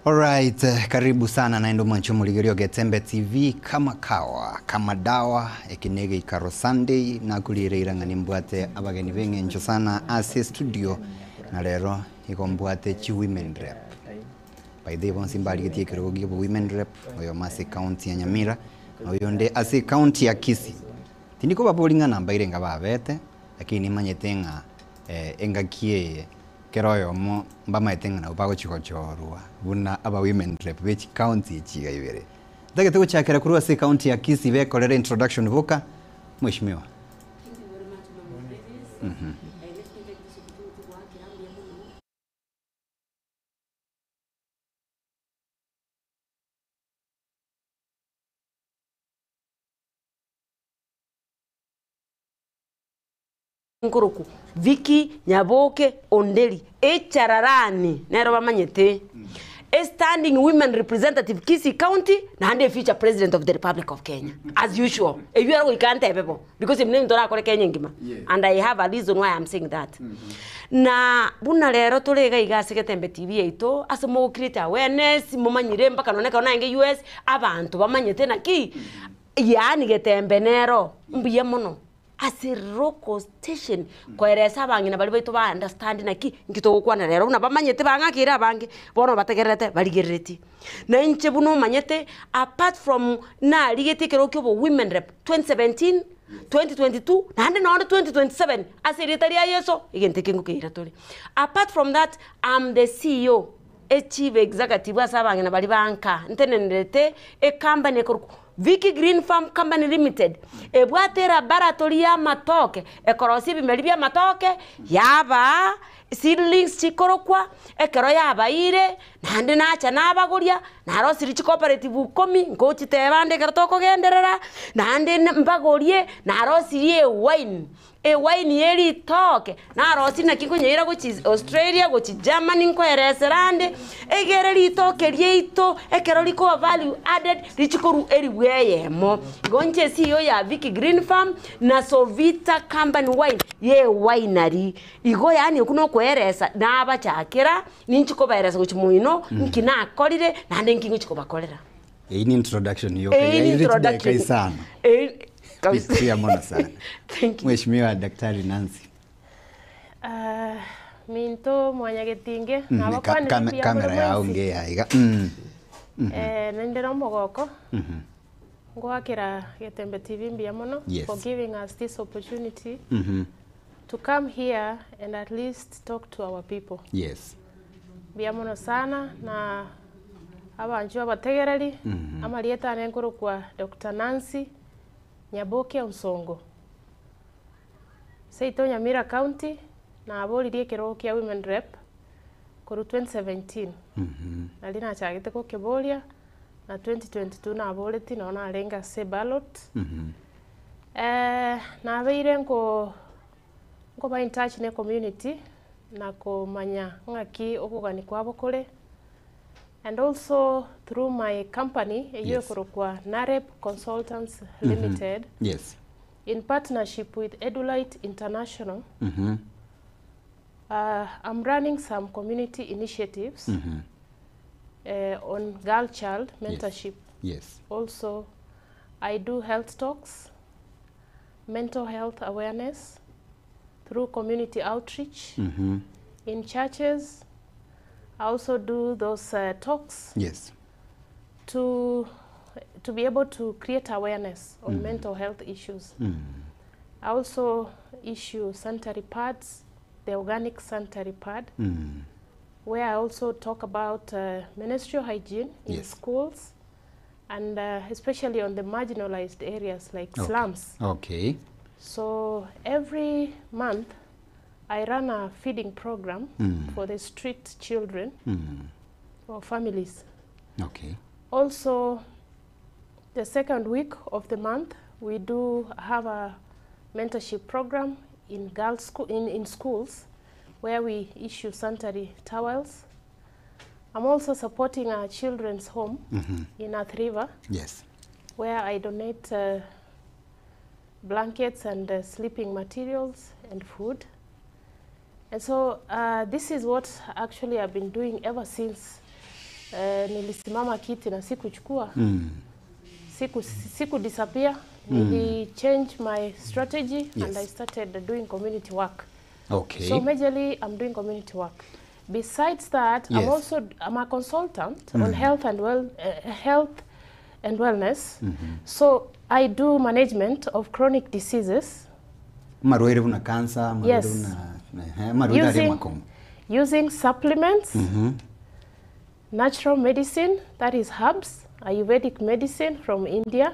Alright, karibu sana na ndo mwancho muligerio Getembe TV kama kawa, kama dawa, ekinege ikaro Sunday na kulire irangani mbwate abageni benge ncho sana ase studio na lero ikombwate chi women rep. By the way, simbali getie kirogi bo women rep, oyo mase county ya Nyamira, oyo nde ase county ya Kisii. Tiniko babolinga namba irenga babete, lakini manyetenga engakie keroyo mo mbama etenga na upago chiko chorwa buna aba women rep which county chiga ibere ndage tuko chakera kurua se county ya Kisii be kolera introduction voka mheshimiwa. Nkuruku Viki Nyaboke Ondeli Echararani nero bamanyete a standing women representative Kisii County na hande future president of the Republic of Kenya as usual. You are going to people because him name dora kore Kenya ngima and I have a reason why I'm saying that. Na buna lero tolega igase Getembe TV ito asemo create awareness mumanyire mpaka noneka onange US abantu bamanyete na ki yani Getembe nero mbiye mono as a local station koeresa bangi na bali baito ba understand na ki ngito kwa na rero una bamanyete bangakira bangi bono bategerete baligereti na inche buno manyete apart from na ligete kerokyo bo women rep 2017 2022 na hande na 2027 as a retaria yeso igente kingu keira tori. Apart from that, I'm the CEO a chief executive asabangi na bali banka ntenendete a company koruko Viki Green Farm Company Limited. Ebwate laboratory ya matoke. Ekorosi bimelibia matoke. Yaba seedlings chikorokwa. Ekero yaba ire. Nande nacha nabaguria. Naro sirichi cooperative komi. Ngochi tebande kertoko genderera. Nande mbagorie. Naro sirie wine. E wine yeli toke. Naro sina kikunyeira gochi Australia, gochi Germany nkoereserande. Egere li toke rieito. Ekero liko value added. Richikoru eri yemo gonche CEO ya Viki Green Farm na Sovita Company Wine ye winery igo yani kuno kweresa na abachakira ninchiko baeresa kuchimuino nkina akorire na ndenki ngchiko bakorera. Ni introduction yo kai sana kabisa mona sana. Thank you Mheshimiwa Daktari Nancy. Minto mwanyagetinge na kamera ya ongea iga nendera mbogoko Ngwakira Getembe TV mbiamono for giving us this opportunity to come here and at least talk to our people. Yes. Mbiamono sana na abanju abategereri amalieta nenkuru kwa Dr. Nancy Nyaboke Onsongo. Seito Nyamira County na abolirie kero kia women rep kuru 2017. Nalina chagite ko kebolia na 2022 na aboleti na ona alenga se ballot. Na beire ngo ba in touch ne community na ko manya ngaki okugani kwabo kole. And also through my company eyokorokwa Narep Consultants Limited. Yes. In partnership with Edulite International. I'm running some community initiatives on girl-child mentorship. Yes. Also, I do health talks, mental health awareness through community outreach in churches. I also do those talks. Yes. To be able to create awareness on mental health issues. I also issue sanitary pads, the organic sanitary pad, where I also talk about menstrual hygiene in schools and especially on the marginalized areas like slums. Okay. So every month I run a feeding program for the street children or families. Okay. Also, the second week of the month we do have a mentorship program in girls school in schools where we issue sanitary towels. I'm also supporting a children's home in Athi River. Yes. Where I donate blankets and sleeping materials and food. And so this is what actually I've been doing ever since nilisimama kiti na sikuchukua. Siku disappear. Nili change my strategy and I started doing community work. Okay. So majorly I'm doing community work. Besides that, I'm a consultant on health and wellness. So I do management of chronic diseases. Marwaire una cancer, using supplements, natural medicine, that is herbs, Ayurvedic medicine from India,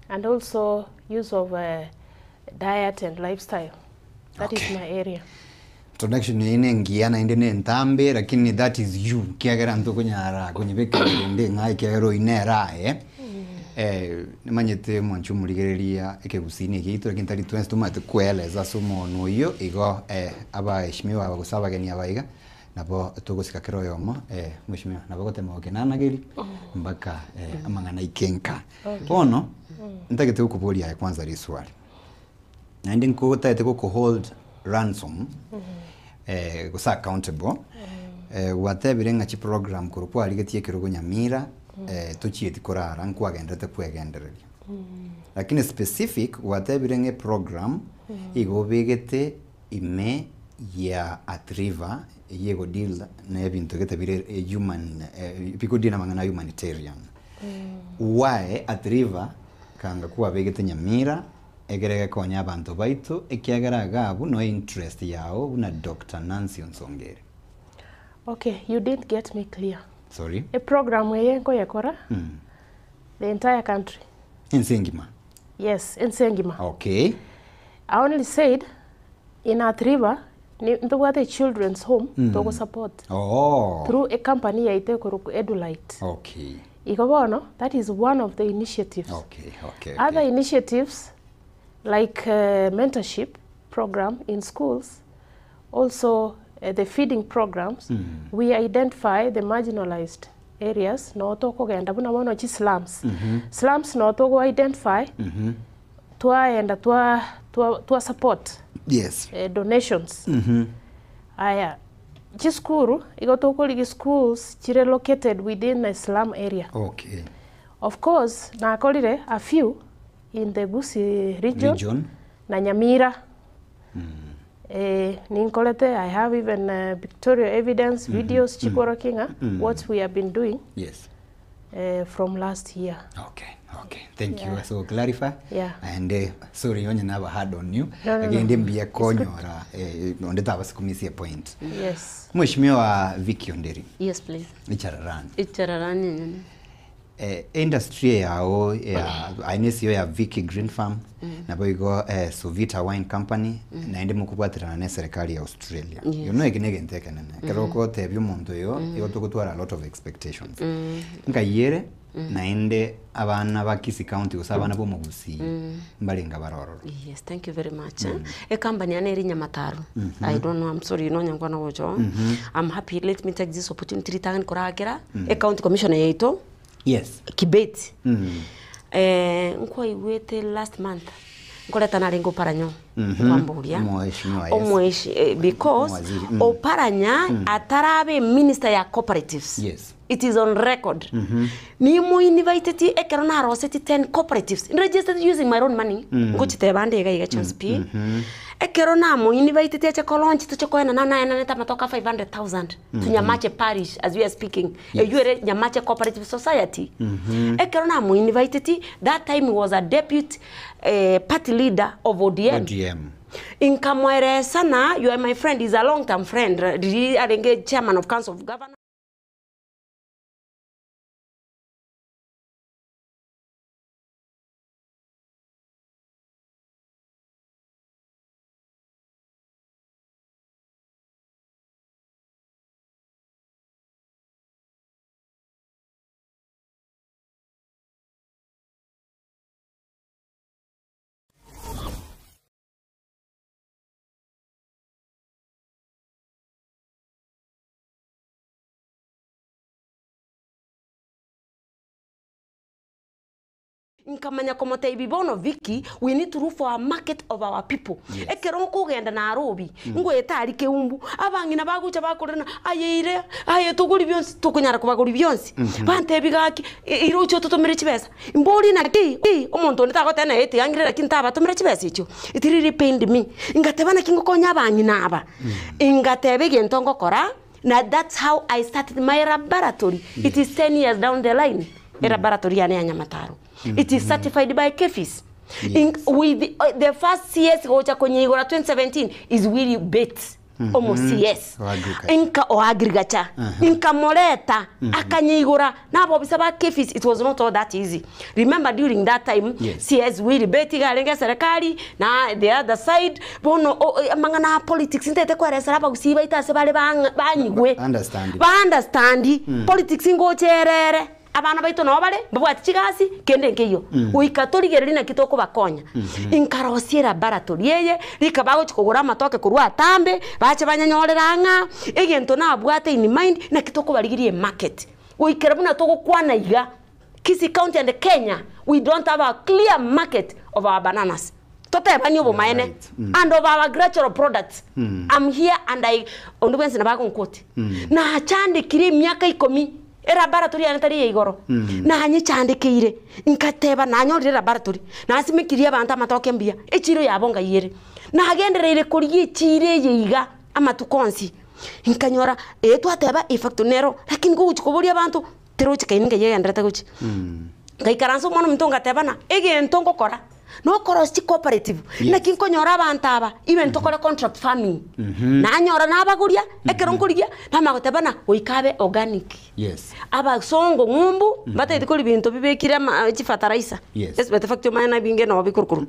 and also use of diet and lifestyle. That is my area. Introduction ine ngiana inde ntambe lakini that is you kiagera ntoko kunyara kunyibeka inde ngai kiagero inera nimanyete mwanchu muligereria ekegusini gitu lakini tari twese tumate kweleza somo noyo igo abaheshimiwa abagusabageni abaiga nabo tugusika kero yomo mheshimiwa nabo gotema okenanageri mpaka amangana ikenka bono ntagete ukuburia kwanza riswali na ndi nkutaete ko hold ransom gusa accountable watebire ngachi program kurupo aligetie kirugo Nyamira tuchieti korara nkwagendete kwegendereria lakini specific watebire nge program igobegete ime ya atriva yego deal na ebintu getabire human people deal mangana humanitarian why atriva kanga kuwa begete Nyamira egerege konya abantu baitu ekiagaraga abu no interest yao una Dr. Nancy Onsongere. Okay, you didn't get me clear. Sorry. A program where you yakora the entire country. In Sengima. Yes, in Sengima. Okay. I only said in Atriva, the children's home to support. Oh. Through a company yaite koruku Edulite. Okay. Ikabono, that is one of the initiatives. Okay. Other initiatives like mentorship program in schools, also the feeding programs, we identify the marginalized areas, no toko genda buna mono chi slums. Slums no toko identify, tua support. Yes. Donations. Aya, chiskuru, igotoko ligi schools chire located within a slum area. Okay. Of course, na akolire a few in the Gusii region. Na Nyamira. Ninkolete, I have even pictorial evidence, videos, Chikoro Kinga, what we have been doing. Yes. From last year. Okay. Thank you. So clarify. Yeah. And sorry, onye never had on you. No. Again, mbia konyora. Ondeta basikumisia point. Yes. Mheshimiwa Vicky Onderi. Yes, please. Ichararani. Industry yao ya ainesio ya Vicky Green Farm na boigo Sovita Wine Company na ende mukubwatirana na serikali ya Australia. You know ekinege ntekenene. Keroko tebyo muntu yo igotugutwara a lot of expectations. Nkayere na ende abana ba Kisii County usabana bo mu Gusii mbalenga barororo. Yes, thank you very much. A company ane Nyamataru. I don't know, I'm sorry, no nyangwana wojo. I'm happy, let me take this opportunity tangan korakera. A county commissioner yeito. Yes. Kibeti. Nkwa iwete last month. Nkoleta narengo paranyo. Kwamburia. Omweshi. Because oparanya atarabe minister ya cooperatives. Yes. It is on record. Ni mo invited ekerona roseti 10 cooperatives. Registered using my own money. Ngochite bande ga chance P. Ekerona mo invited eche kolonchi tuchokoena na neta matoka 500,000 to Nyamache parish as we are speaking. You are Nyamache Cooperative Society. Ekerona mo invited, that time was a deputy party leader of ODM. In Kamwere Sana, you are my friend, is a long-term friend. He are chairman of Council of Governors. inkamanya komote ibibono Viki, we need to look for a market of our people. Yes. Ekeronko genda Nairobi, ngo etari keumbu, abangina bagucha bakorena ayire, aye tuguri byonsi tukunyara kubaguri byonsi. Bante bigaki irucho tutomere chibesa. Mbori na ki omuntu nitagote na eti angirira kintaba tomere chibesa icho. It really pained me. Ingatebana kingo konya abangina aba. Ingatebe gentongo kora. Now that's how I started my laboratory. Yes. It is 10 years down the line. Laboratory ya Nyamataro. It is certified by KEFIS. Yes. With the first CS gocha kwenye igora 2017 is really bet. Almost CS. Inka o agrigacha. Inka moleta. Akanyigura. Na bobisa ba KEFIS, it was not all that easy. Remember during that time, yes. CS really beti galenga serikali na the other side bono mangana politics intete kwa resara ba gusiba itase bale banyigwe. Understand. Politics ngo cherere. Abana baito no bale babwati chigasi kende nkeyo uikatorigereri na kitoko bakonya inkarosiera laboratory yeye likabago chikogora matoke kurwa tambe bache banyanyorera nga egento na abwate in mind na kitoko baligirie market uikerabuna toko kwana iga Kisii County and Kenya we don't have a clear market of our bananas tote banyo bo maene and of our agricultural products. I'm here and I onduwense na bago nkoti na achande kiri miaka 10 laboratory anatari igoro na hanyi chandikire nkateba nanyorire laboratory na asimikiria banta matoke mbia echiro yabonga yere na agenderere kuriye chire yiga amatukonsi nkanyora twateba effectunero lakini go uchikoboria abantu teroche kaininga yegendreta guchi ngaikaranso mwana mtonga tebana egentongo kora no korosti cooperative na kinkonyora abantaba even tokore contract farming na nyora na abaguria ekeronkurigia na magotebana oikabe organic abasongo ngumbu bata ikoli bintu bibekira fertilizer beta factory mana binge no bikurukuru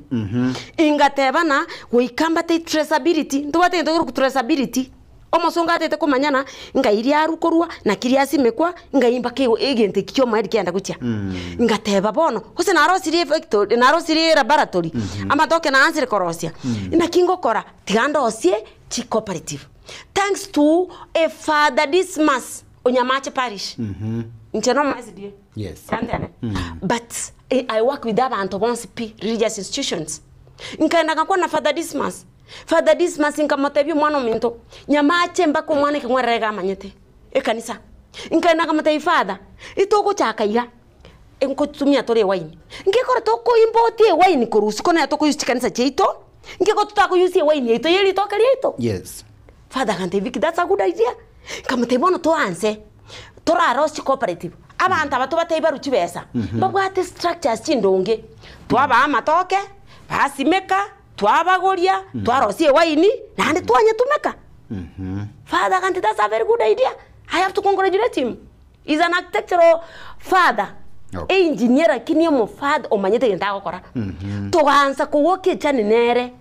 ingatebana oikamba te traceability ndobate ndokuru traceability omusonga atete kumanyana ngairia arukorwa na kiria simekwa ngaimba ke egente kyo mari kianda gutia ngateba bono hose na rosiri factory na rosiri laboratory amatoke na answer korosia na kingo kora tiganda osie chi cooperative thanks to a Father Dismas Onyamache parish ncheno mazidie but I work with abantu bonse p religious institutions nkaenda ngakwa na Father Dismas inkamotebi mwana minto Nyamache mbako mwana kimwerega manyete ekanisa inkaenda kamotebi Father itoko chakaiga enko tumia tore wine ngekora toko import wine korusi kona toko yusi kanisa cheito ngeko tutako yusi wine ito yeli toka lito Father kantebi that's a good idea kamotebi bono to anse tora rosti cooperative abantu abato bataiba ruchibesa babwate structures chindonge twaba amatoke basimeka twabagoria twarosie waini nande twanye tumeka Father kanti that's a very good idea I have to congratulate him he's an architectural father engineer kinyo father omanyete ngenda gukora tuganza kuwoke chane nere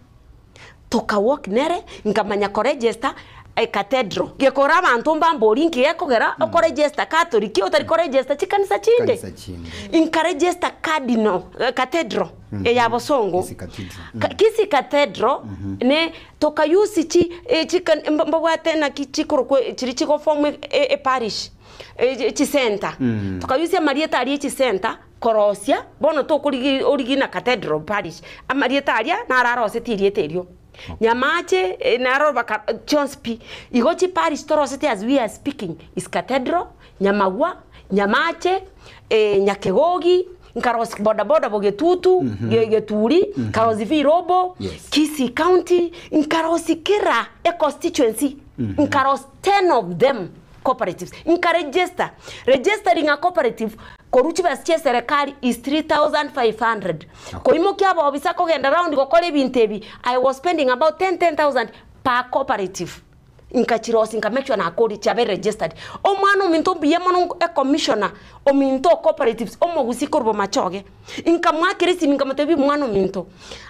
tukawok nere ngamanya ko register a cathedral gekora abantu mbambori nkiyekogera ko register catholic otari ko register chikanisa chinde inka register cardinal cathedral ya bosongo Kisii cathedral ne tokayusi chi chikan mbawate na kichikoro chirichiko form e parish chi center tokayusi Marieta ali chi center korosia bono tokuri origina cathedral parish Marieta ali na rarose tirieterio Nyamache naro baka Jones P igochi parish torosete as we are speaking is cathedral Nyamagwa Nyamache Nyakegogi nkarosi boda bogetutu geturi karosi virobo Kisii County nkarosi kira a constituency nkarosi 10 of them cooperatives registering a cooperative koruchi basie serikali is 3,500 koimo kyabo obisa kogenda round gokole bintebi I was spending about 10,000 per cooperative inkachirosi inkamechwa na akodi chabe registered omwana ominto biyemono a commissioner ominto cooperatives omogusikorbo machoge inkamwakirisi inkamotebi mwana ominto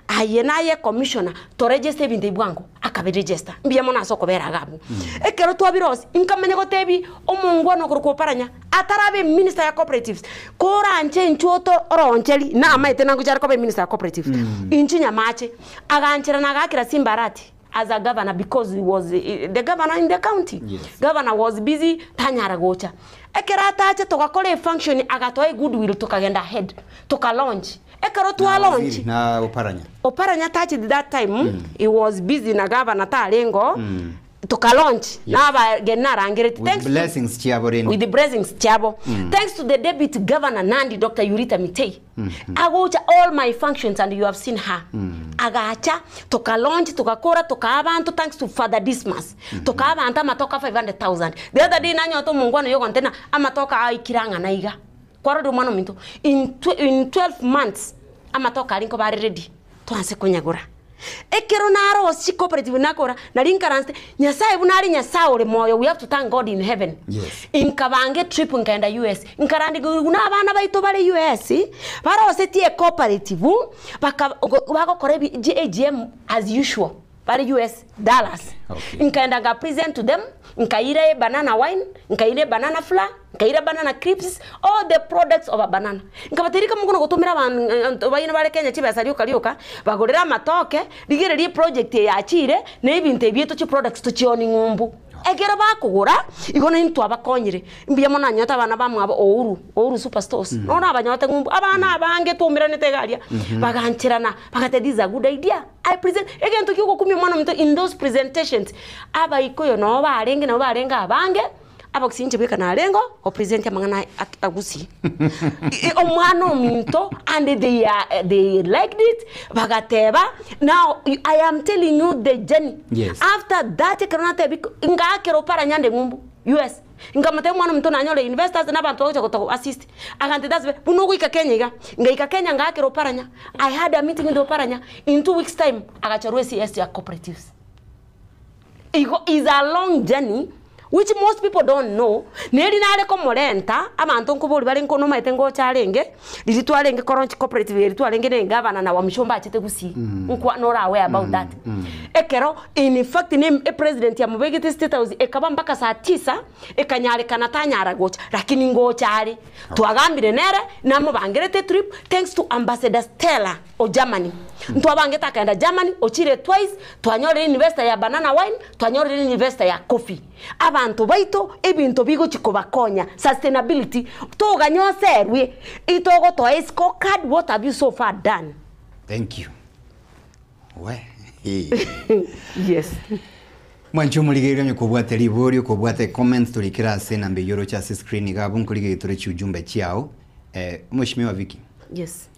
ayenaye commissioner to register binte bwango akabe register biyemono asoko bera gabu ekero twabirosi inkamenya gotebi omungwano kurukoparanya atarabe minister ya cooperatives koranche nchoto oroncheli na amaite nangu chari kobe minister ya cooperatives inchi Nyamache aganchira nagakira Simbarati as a governor because he was the governor in the county. Governor was busy tanyara gocha. Ekerata ache tokakole function agatoe goodwill tokagenda ahead. Toka launch. ekaro twa launch na Oparanya touched that time he was busy na governor talengo to launch na ba genarangere with blessings chiabo with the blessings chiabo thanks to the deputy governor Nandi Dr. Yurita Mitei agocha all my functions and you have seen her agacha to launch to kora to abantu thanks to Father Dismas to abantu matoka 500,000 the other day nanyo to mungwana yo container amatoka aikiranga na iga kwaro do mano minto in 12 months amatoka alinko bari ready to anse kunyagura ekero naro si cooperative nakora na linkaranste nyasaye bunari nyasaye moyo we have to thank God in heaven inkabange trip nkaenda US nkarandi guna abana baito bale US baro setie cooperative bakakora AGM as usual bale US Dallas nkaenda ga present to them nkaire banana wine nkaire banana flour nkaire banana crisps all the products of a banana nkabatirika mugono gutumira bayina bale Kenya chibesa lyoka bagorera matoke ligererie project ya chire na ibintu ebieto chi products to chioni ngumbu egera bakugura igona into abakonyire mbiya mona nyota abana bamwe abo ouru superstores nona abanyote ngumbu abana abange tumira netegaria baganchirana bagatediza good idea I present again to kiko kumi mwana mto in those presentations aba ikoyo no barenga abange abakusinje beka na lengo o present amangana agusi omwana minto and they liked it bagateba now I am telling you the journey after that kanata ngakero para nyande ngumbu US ngamate mwana mtu nanyole investors na bantu ocha kuto assist akante that's bunugu ikakenya ngaika Kenya ngakero paranya I had a meeting with Oparanya in 2 weeks time agacharwe CS ya cooperatives is a long journey which most people don't know neri nale ko morenta amantu nkubuli bali nkono maite ngo charenge litwalenge koronchi cooperative litwalenge ne governor na wamshomba achete gusi nkwa nora aware about that ekero in fact name a president ya mubegete state house ekaba mpaka saa 9 ekanyare kana tanyara gocha lakini ngo chari twagambire nere namo bangerete trip thanks to ambassador Stella o Germany ntwabange takaenda Germany ochire twice twanyore investor ya banana wine twanyore investor ya coffee abantu baito ebintu bigo chikobakonya sustainability toganyoserwe itogo to scorecard what have you so far done thank you yes Mwancho muligerio nyukubwate liborio kubwate comments tulikira sena mbeyoro cha screen gabu nkulige tore chujumbe chiao mheshimiwa Vicky yes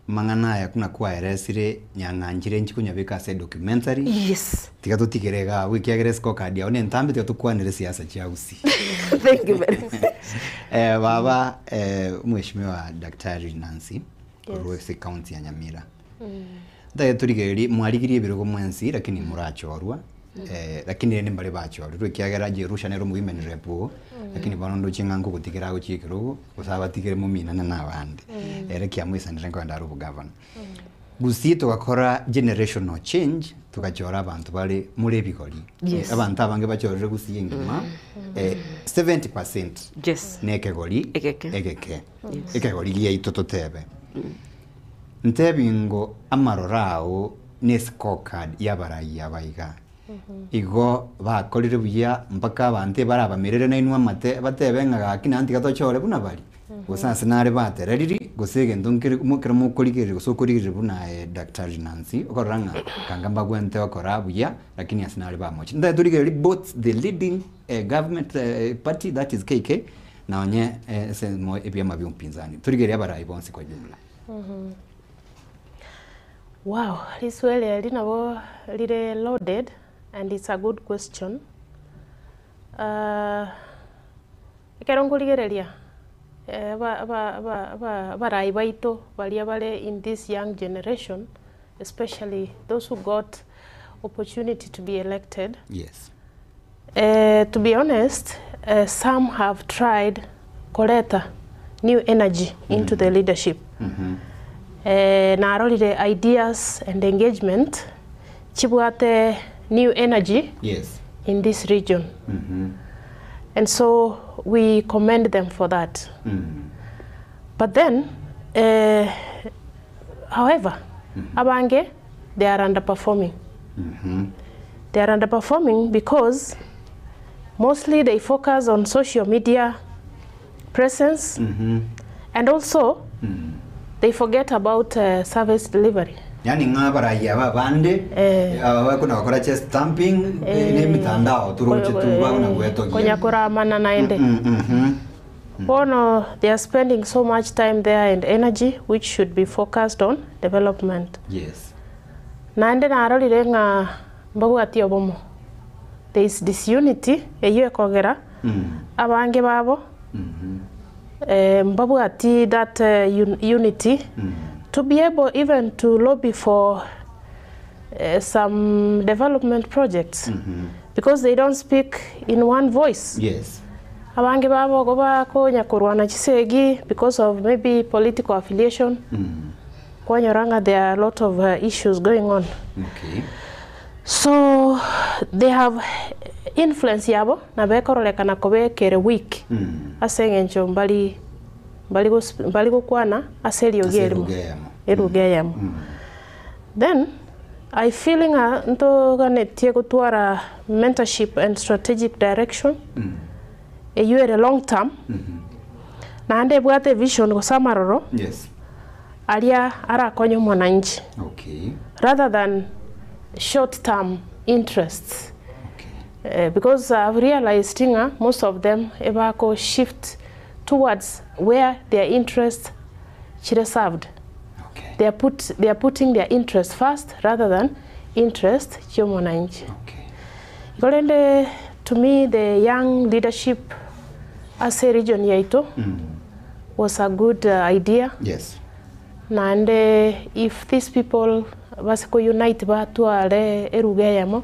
mangana ya kuna kwa eresire nyanganjire nchikunya beka se documentary yes tika tutikirega wiki agere scorecard ya one ntambe tika tukwanire siasa cha usi thank you very much baba mheshimiwa Daktari Nancy Ruwesi county ya Nyamira ndaye tuligeri mwaligirie birogo mwensi lakini murachorwa lakini ni mbale bachorwa tukiagera Jerusha nero women rep lakini banondo chingango kutikira guchikiro usaba tikire mumina na abandi ereki amwisa ndirengo ndarubu governor gusito gakora generational change tukachora abantu bali muri bikori abantu abange bachorere gusiyengima 70% yes nekegori ekegori giye itototebe ntebingo amarorao ne scorecard yabarayi abaiga igo bakorire buya mpaka bante barabamerere na inwa mate batebenga gakina anti gatochore buna bari gusasa nare batereriri gusege ndonkere umukira mukorigere gusokorigere buna Daktari Nancy okoranga kangamba gwente okora buya lakini asinare bamochi nda turigere both the leading government party that is KK na onye mo ebyama byumpinzani turigere abarayi bonse kwa jumla wow this well linabo lire loaded and it's a good question ikerongoligereria barai baito balia bale in this young generation especially those who got opportunity to be elected yes to be honest some have tried koleta new energy into the leadership narolire ideas and engagement chibwate new energy in this region and so we commend them for that but then however abange they are underperforming they are underperforming because mostly they focus on social media presence and also they forget about service delivery. Yani ngabara ya bande kuna wakora che stamping ne mitandao turuche tuba na weto konya kora mana naende. They are spending so much time there and energy which should be focused on development. Yes. Naende na aroli renga mbagu ati obomo. There is disunity eyo ekogera abange babo mbabu ati that unity to be able even to lobby for some development projects because they don't speak in one voice. Yes. Abange babo goba ko nyakurwana chisegi because of maybe political affiliation. Kwa nyoranga there are a lot of issues going on. Okay. So they have influence yabo na bekoroleka na kobe kere week asengencho mbali kwana aseli ogerimo erugeyamo then I feeling nto ganetie gutwara mentorship and strategic direction you are a long term na ande bwate vision go samaroro. Yes. Aria ara konyo mwananchi. Okay. Rather than short term interests. Because I've realized most of them ever shift towards where their interest should have served. Okay. They are putting their interest first rather than interest chomonanchi. Okay. To me, the young leadership as a region yaito was a good idea. Yes. And if these people basiko unite ba tuare erugeyamo.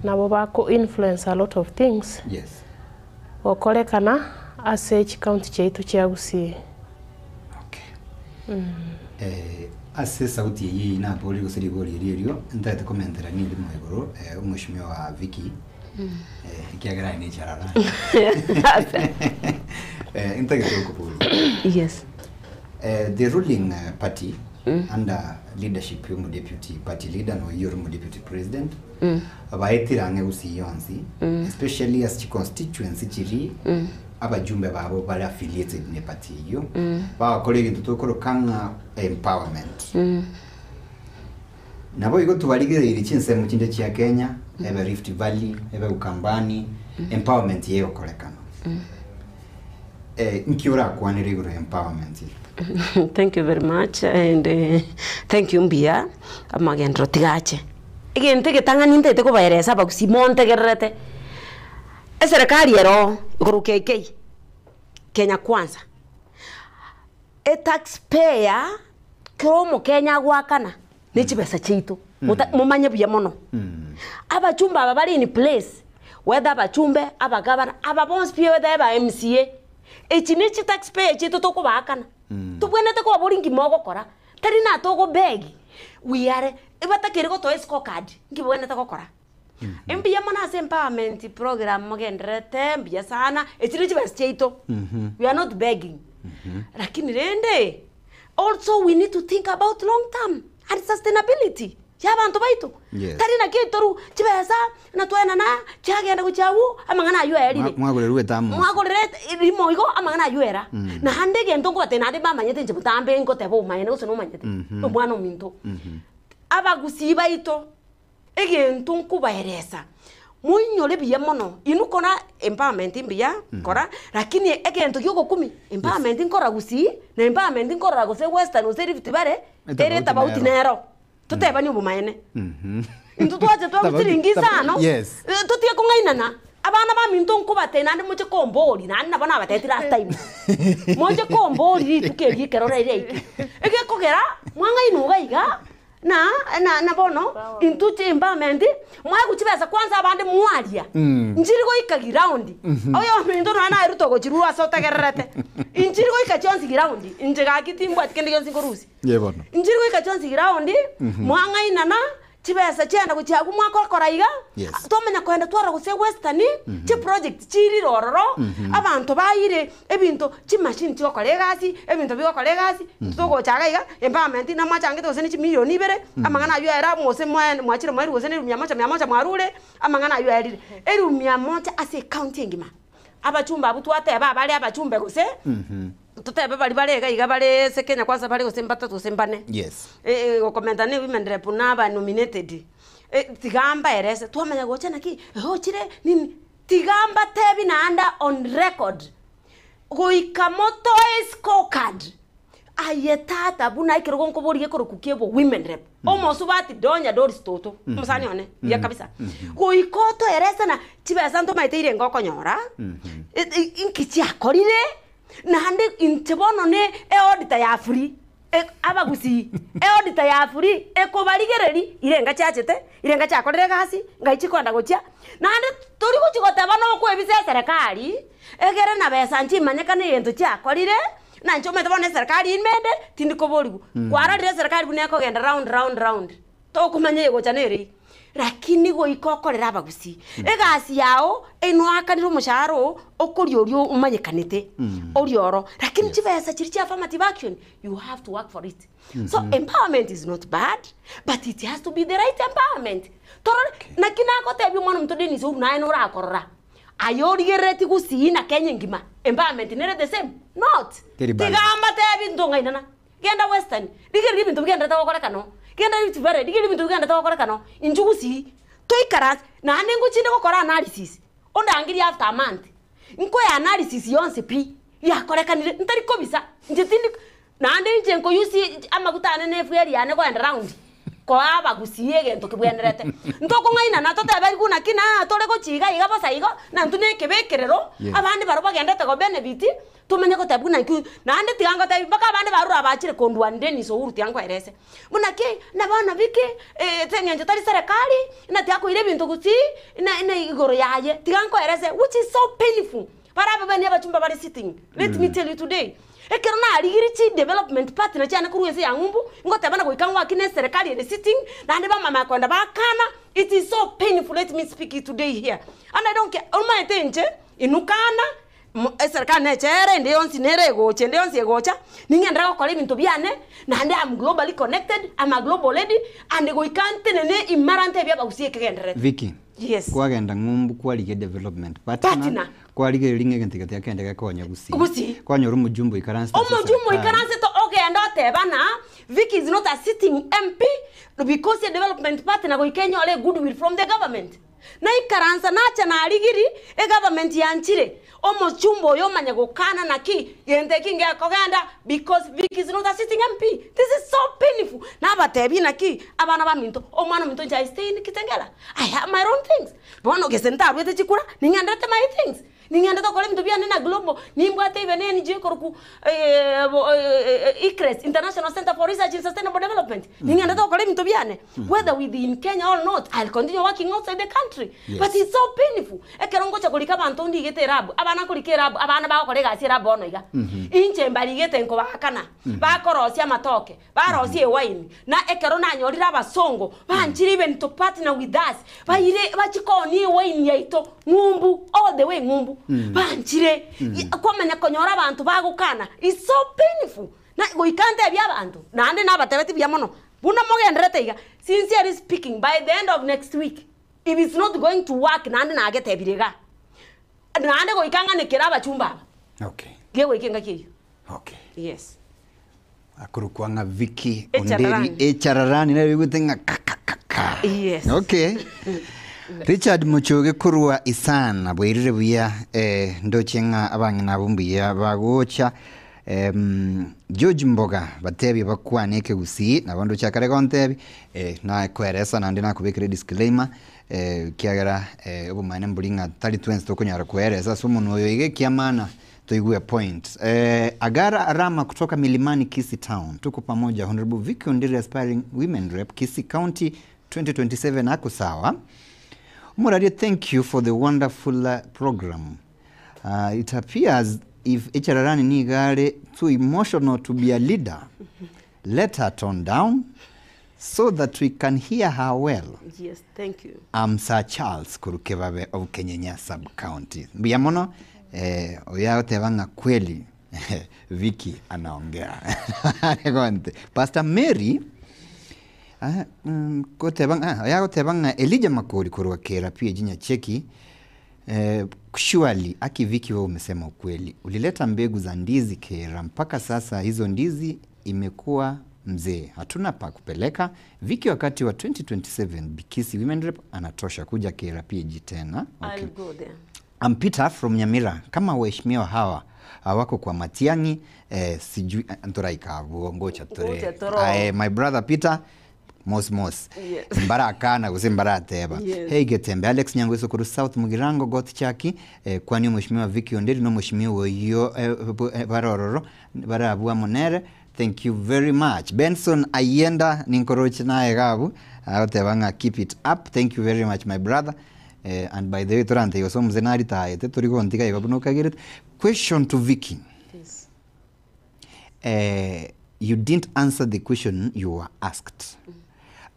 Na bako influence a lot of things. Yes. Okolekana as a county chaitu chia Gusii. Okay. Ase sauti hii na boli gusiri boli rio ndate komentera ni ndi mwegoro umushimio wa Vicky. Ikiagara ni charara. Intake toko boli. Yes. The ruling party under leadership of deputy party leader no your deputy president abaitirange Gusii yonsi especially as constituency chiri abajumbe babo bali affiliated ne party yo ba kolege tutokoro kanga empowerment nabo igo tubaligire iri chinse mu kinde kya Kenya ebe Rift Valley ebe Ukambani empowerment yeyo kolekana nkiora kwanire gure empowerment. Thank you very much and thank you Mbia amagendro tigache igente getanga ninte ko bairesa ba Simonte gerrete serikali ero gurukeke Kenya Kwanza taxpayer kromo Kenya gwakana ni chibesa chitu mumanye buya mono abachumba aba bali in place whether abachumbe abagabana ababons pie whether aba MCA echinichi taxpayer chitu tokubakana tubwenete ko boringi mogo kora tari na togo beg we are ibatakire go to scorecard ngibwenete ko kora mbia mona empowerment program mogendrete mbia sana echinichi basito we are not begging lakini rende also we need to think about long term and sustainability ya bantu baitu tari na kitoru chibesa na twena na chagenda kuchawu amangana ayo erire mwagore ruwe tamu mwagore rimo igo amangana ayo era na hande gento ko tena de mama nyete njibutambe ngo tebo mayene go sono manyete omwana ominto abagusi baito egento nkubaheresa munyole biye mono inukona empowerment mbia kora lakini egento gyoko 10 empowerment nkora Gusii na empowerment nkora go se Western o se Rift Valley ere tabauti nero tuteba ni ubumayene intu twaje twabutiringiza no tutie ko ngainana abana ba minto nkubate nande muche kombori nande nabana batete last time moje kombori tukeri kerora ire iki ege kogera mwanga inuga iga na bono intu empowerment mwa kuchibesa kwanza abande mwalia njiri go ikagi round oyo minto na iruto go chiru asotegererete injiri go ikachonzi ground injega kitimbwa tikende yonzi ngorusi yebono injiri go ikachonzi ground mwanga inana chibesa chenda kuchagu mwako koraiga tomenya kwenda twara guse Western chi project chiri rororo abantu bayire ebinto chi machine chi okolegasi ebinto bi okolegasi tugo chagaiga empowerment na machange to seni chi milioni ibere amangana ayo era mose mwachire mwari gose ni miamoja mwarure amangana ayo erire eru miamoja ase county ngima abachumba abutwate baba bali abachumbe gose tutebe bali barega iga bare se Kenya kwanza bari gosimbata tusimbane Yes. Gokomenta ni women rep naba nominated tigamba erese twamenya gocha naki hochire nini tigamba tebi na anda on record goikamoto scorecard ayetata buna ikero nko bori ekoro kukiebo women rep omoso bati donya doris toto musani one ya kabisa goikoto erese na chibesa nto maiteire ngokonyora inkichi akorire nande intebono ne auditor ya free abagusi auditor ya free ekobarigereri irenga chachete irenga chakorere gasi ngaichi kwanda gochia nande tori guchigoteba no kwebise serikali egere na besa nchimanyekane yento chakorire na nchome tebone serikali imende tindiko borigu kwararire serikali buneko genda round to kumanye gocha neri lakini goikokorera abagusi egasi yao enwakanira umusharo okuriorio umanyekanite orioro lakini chibesa chiri cha affirmative action you have to work for it so empowerment is not bad but it has to be the right empowerment toro nakina kotebi mwana mtodeni so na eno rakorora ayorigereti gusina Kenya ngima empowerment nere the same not tigamba tebi ndongainana genda western digeri bintu genda tawokorekano genda yutubere digeri bintu genda tawokorekano injugusi toikara na nengo chinde gukora analysis ondangiri after a month nko ya analysis yonse pi yakorekanire ntari kobisa njitindi na ande nje nko yusi amagutane nefueri yane go end round ko abagusiye gento kibwenderete ntoko ngaina na tote bari kuna kina tole go chiga iga bosa igo na ntune kebekerero abandi baro bagendete go benefit tumenye ko tabuna nku na ande tigango tabi baka abandi baru abachire kondwa ndeni so uruti yango erese muna ke na bana biki tengenje tari serikali na tiako ile bintu guti na igoro yaye tigango erese which is so painful para babani abachumba bari sitting let me tell you today ekerona aligirichi development partner chana kuruwese ya ngumbu ngote bana goikanwa kine serikali ile sitting na ande ba mama kwenda bakana it is so painful let me speak it today here and I don't care all my attention inukana serikali nechere ndi yonsi nere goche ndi yonsi gocha ningendera gukora ibintu byane na ndi am globally connected am a global lady and goikante nene imarante bya bagusiye kegendere Vicky. Yes. Kwagenda ngumbu kwalige development partner kwalige ringe gentigati yakende gakonya gusi kwanyora umujumbo ikaranse umujumbo ikaranse to ogenda otebana Vicky is not a sitting MP because the development partner goikenya ole goodwill from the government na ikaransa nacha na aligiri government yanchire omujumbo yo manya gukana naki yende kinge akogenda because Vicky is not a sitting MP. This is so painful na batebi naki abana ba minto omwana minto nja stay in Kitengela. I have my own things bono gesenta abete chikura ningandete my things ninganda to kole mtu bya nena global nimbwate even NGO koruku ICRES International Center for Research in Sustainable Development ninganda to kole mtu byane whether within Kenya or not I'll continue working outside the country but it's so painful ekerongo cha kulika bantu ndigete rabu abana kulike rabu abana ba kole gasi rabu ono iga inche mbaligete nko bakana bakorosia matoke barosie wine na ekerona nyorira abasongo banchiri even to partner with us bayire bachikoni wine yaito ngumbu all the way ngumbu banchire kwamenya konyora abantu bagukana it's so painful na goikante bya abantu na ande na batebeti bya mono buna mogendrete iga sincerely speaking by the end of next week if it's not going to work na ande na agetebirega na ande goikanga nekera abachumba okay gewe ikenga kiyo okay yes akurukwanga Vicky onderi echararani na bigutenga kakakaka yes okay Richard Muchoge kurwa isana bwirire buya ndochenga abangina bumbiya bagocha George Mboga batebi bakwaneke gusi nabondo chakare kontebi na kweresa nandi nakubikire disclaimer kiagara obumane mbulinga 32 tokonyara kweresa somuntu oyoige kiamana toigwe point Agara Arama kutoka Milimani Kisii Town tuko pamoja Honorable Vicky Onderi aspiring women rep Kisii County 2027 ako sawa Murari, thank you for the wonderful program. It appears if Echararani Nigare too emotional to be a leader, let her tone down so that we can hear her well. Yes, thank you. I'm Sir Charles Kurukebabe of Kenyanya Sub-County. Biamono, oya tevanga kweli Vicky anaongea. Pastor Mary kote banga Elijah Makori kurwa kera pia jinya cheki Surely aki Viki wewe umesema ukweli. Ulileta mbegu za ndizi Kera, mpaka sasa hizo ndizi imekuwa mzee. Hatuna pa kupeleka. Viki wakati wa 2027 Bikisi Women Rep anatosha kuja Kera PG tena. Okay. I'll go there. I'm Peter from Nyamira. Kama waheshimiwa hawa hawako kwa Matiang'i, sijui Anturaika ngocha tore. My brother Peter Mos. Yes. Mbara na kuzimbara teba. Yes. Hey Getembe, Alex Nyangweso kuru South Mugirango got chaki, kwani mheshimiwa Viki Onderi no mheshimiwa yo barororo barabu monere. Thank you very much. Benson Ayenda ninkorochi nae gabu. Tebanga keep it up. Thank you very much my brother. And by the way turante yo som zenari taete turigo ntika ibabuno kagiret. Question to Viki. Yes. You didn't answer the question you were asked.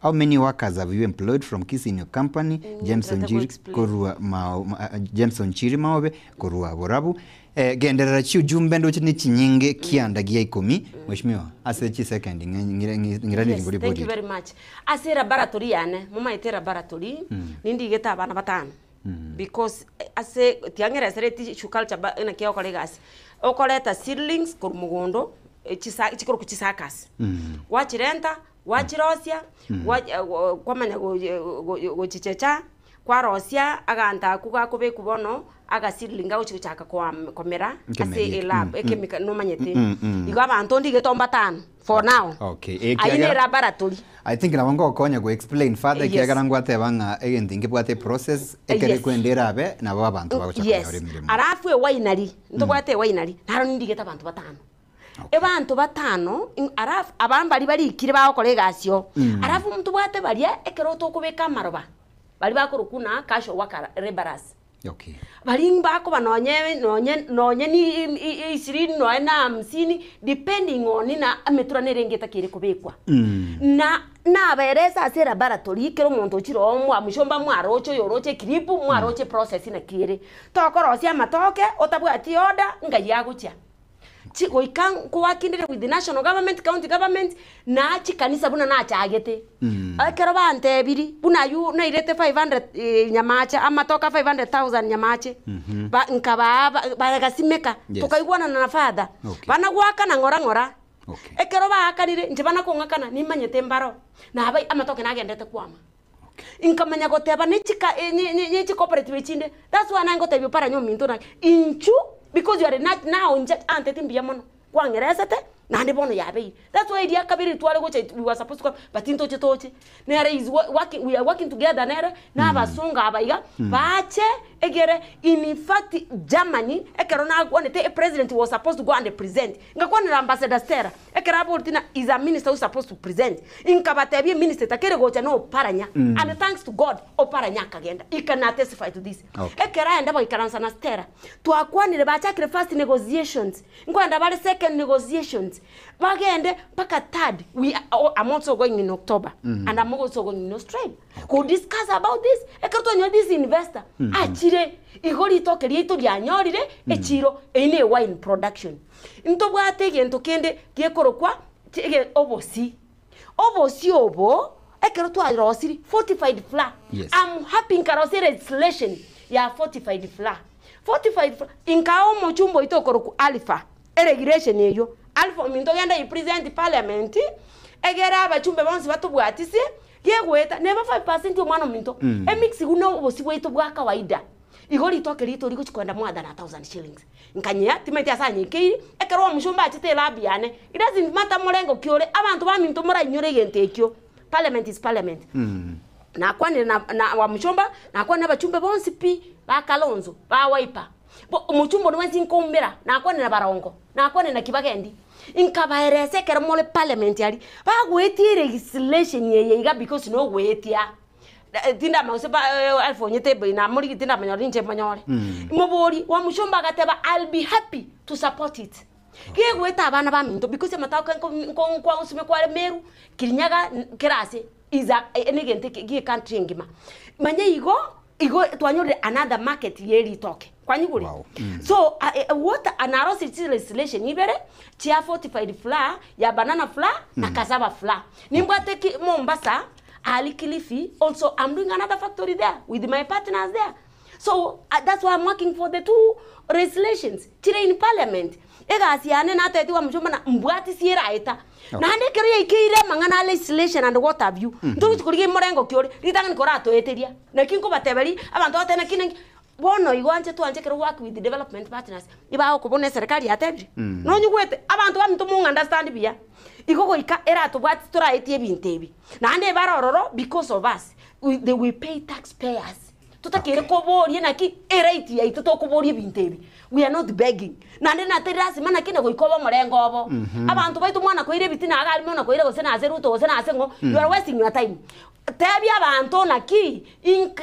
How many workers have you employed from Kisii in your company? Jameson Chiri Maobe, Korua Borabu. Gendera chiu jumbendo chini chinyenge kianda gia ikomi. Mheshimiwa, asechi second ngirani ngori body. Thank you very much. Ase laboratory yane, mama ite laboratory, nindi geta abana batano. Because ase tiangera sereti shukal chaba ina kia okolegasi. Okoleta seedlings kurmugondo, chikoro kuchisakas. Wachirenta, wachirosia, kwamanya gochichecha, kwa rosia aganta kuga kube kubono aga seedlinga uchichaka kwa komera ase lab ekemika no manyete igo abantu ndi getomba tano for now. Okay. Ayine laboratory. I think na wango konya go explain further kia garangwa tebanga egenti bwate process ekere kwendera abe na baba bantu bagocha kwa mirimo. Arafu wainari ntobwate wainari naro ndi geta abantu batano. Abantu batano arafu abambali bali kire bakolegasyo arafu muntu bwate bali ekero to kubeka maroba bali bakorukuna kasho waka rebaras. Okay. Bali bako banonye ni isirini no na 50 depending on na ametura nerengeta kire kubekwa. Na beresa ase laboratory kero muntu chiro mwa mushomba mwarocho yoroche kiripu mwaroche process na kire tokorosia matoke otabwati order ngai yagucha chiko ikan kuwakindire with the national government, county government na chikanisa buna na chagete akero bante biri buna yu na irete 500 nyamacha ama toka 500,000 nyamache ba nkaba ba gasimeka tukaigwana na father bana gwaka na ngora ekero ba akanire nje bana kongakana nimanyete mbaro na abai amatoke na agendete kwama inkamanya goteba ni chika ni cooperative chinde. That's why nango tebyo para nyo minto na inchu because you are not now inject antetimbia mono kwa ngeresete na ndi bono yabe. That's why dia kabiri twale go we were supposed to but into toche nere is working, we are working together nere na basunga abaiga bache egere. In fact Germany ekero na go the president was supposed to go and present ngakwa ni ambassador Stella ekera boltina is a minister who supposed to present inkabatebi minister takere go no paranya and thanks to God oparanya kagenda he cannot testify to this ekera enda bakaransa na Stella to akwanire bachakire first negotiations ngwanda bale second negotiations bagende paka third. I'm also going in October and I'm also going in Australia to discuss about this ekerto nyo this investor achire igori tokerie to lyanyorire echiro ine wine production into bwate gento kende giekorokwa tige obosi obo ekerto arosiri fortified flour. I'm happy in carosere legislation ya fortified flour inkao mochumbo itokoroku alpha regulation eyo alpha minto genda present parliament egera abachumbe bonsi batubwatise yegweta never 5% omwana minto emix guno obosibweto bwa kawaida igori tokerito liko chikwenda more than 1,000 shillings nkanya timete asanye kiri ekero mushomba achite labiane it doesn't matter morengo kiore abantu ba minto mora inyore gentekyo. Parliament is parliament. Na kwani na wa mushomba na kwani abachumbe bonsi pi ba Kalonzo ba Wiper bo muchumbo no wenzi nkombera na kwani na barongo na kwani na kibagendi inkabaerese kero mole parliament yali ba gweti legislation yeye because no wetia tinda mauseba alfonyete na muri tinda manyorinje manyore mobori wa mushomba gateba I'll be happy to support it gweta abana ba minto because mataka kwa usume kwa Meru Kirinyaga kerase is a enigente gi country ngima manye igo twanyore another market yeri toke kwanyiguri. So what anaro legislation ibere chia fortified flour ya banana flour na cassava flour nimbwate Mombasa Ali Kilifi also I'm doing another factory there with my partners there So that's why I'm working for the two resolutions. Chire in parliament. Ega siane na tete wa mjomba na mbwati siera eta. Na hande kero ya ikire mangana legislation and what have you. Ndu chikurige morengo kyori ritanga nikora to eteria. Na kinko batebeli abantu atena kinenge bono igwanje twanje kero work with the development partners. Iba okubone serikali atebri. No nyugwete abantu bamuntu mu understand bia. Ikoko ika era to bwati tora etie bintebi. Na hande barororo because of us. They will pay taxpayers. Tutakire koborie na ki erate ya itutokoborie bintebi. We are not begging. Na ndena terasi mana kine goikobo morengo obo. Abantu baitu mwana koire bitina agali mwana koire gosena azeruto gosena asengo. You are wasting your time. Tebi abantu na ki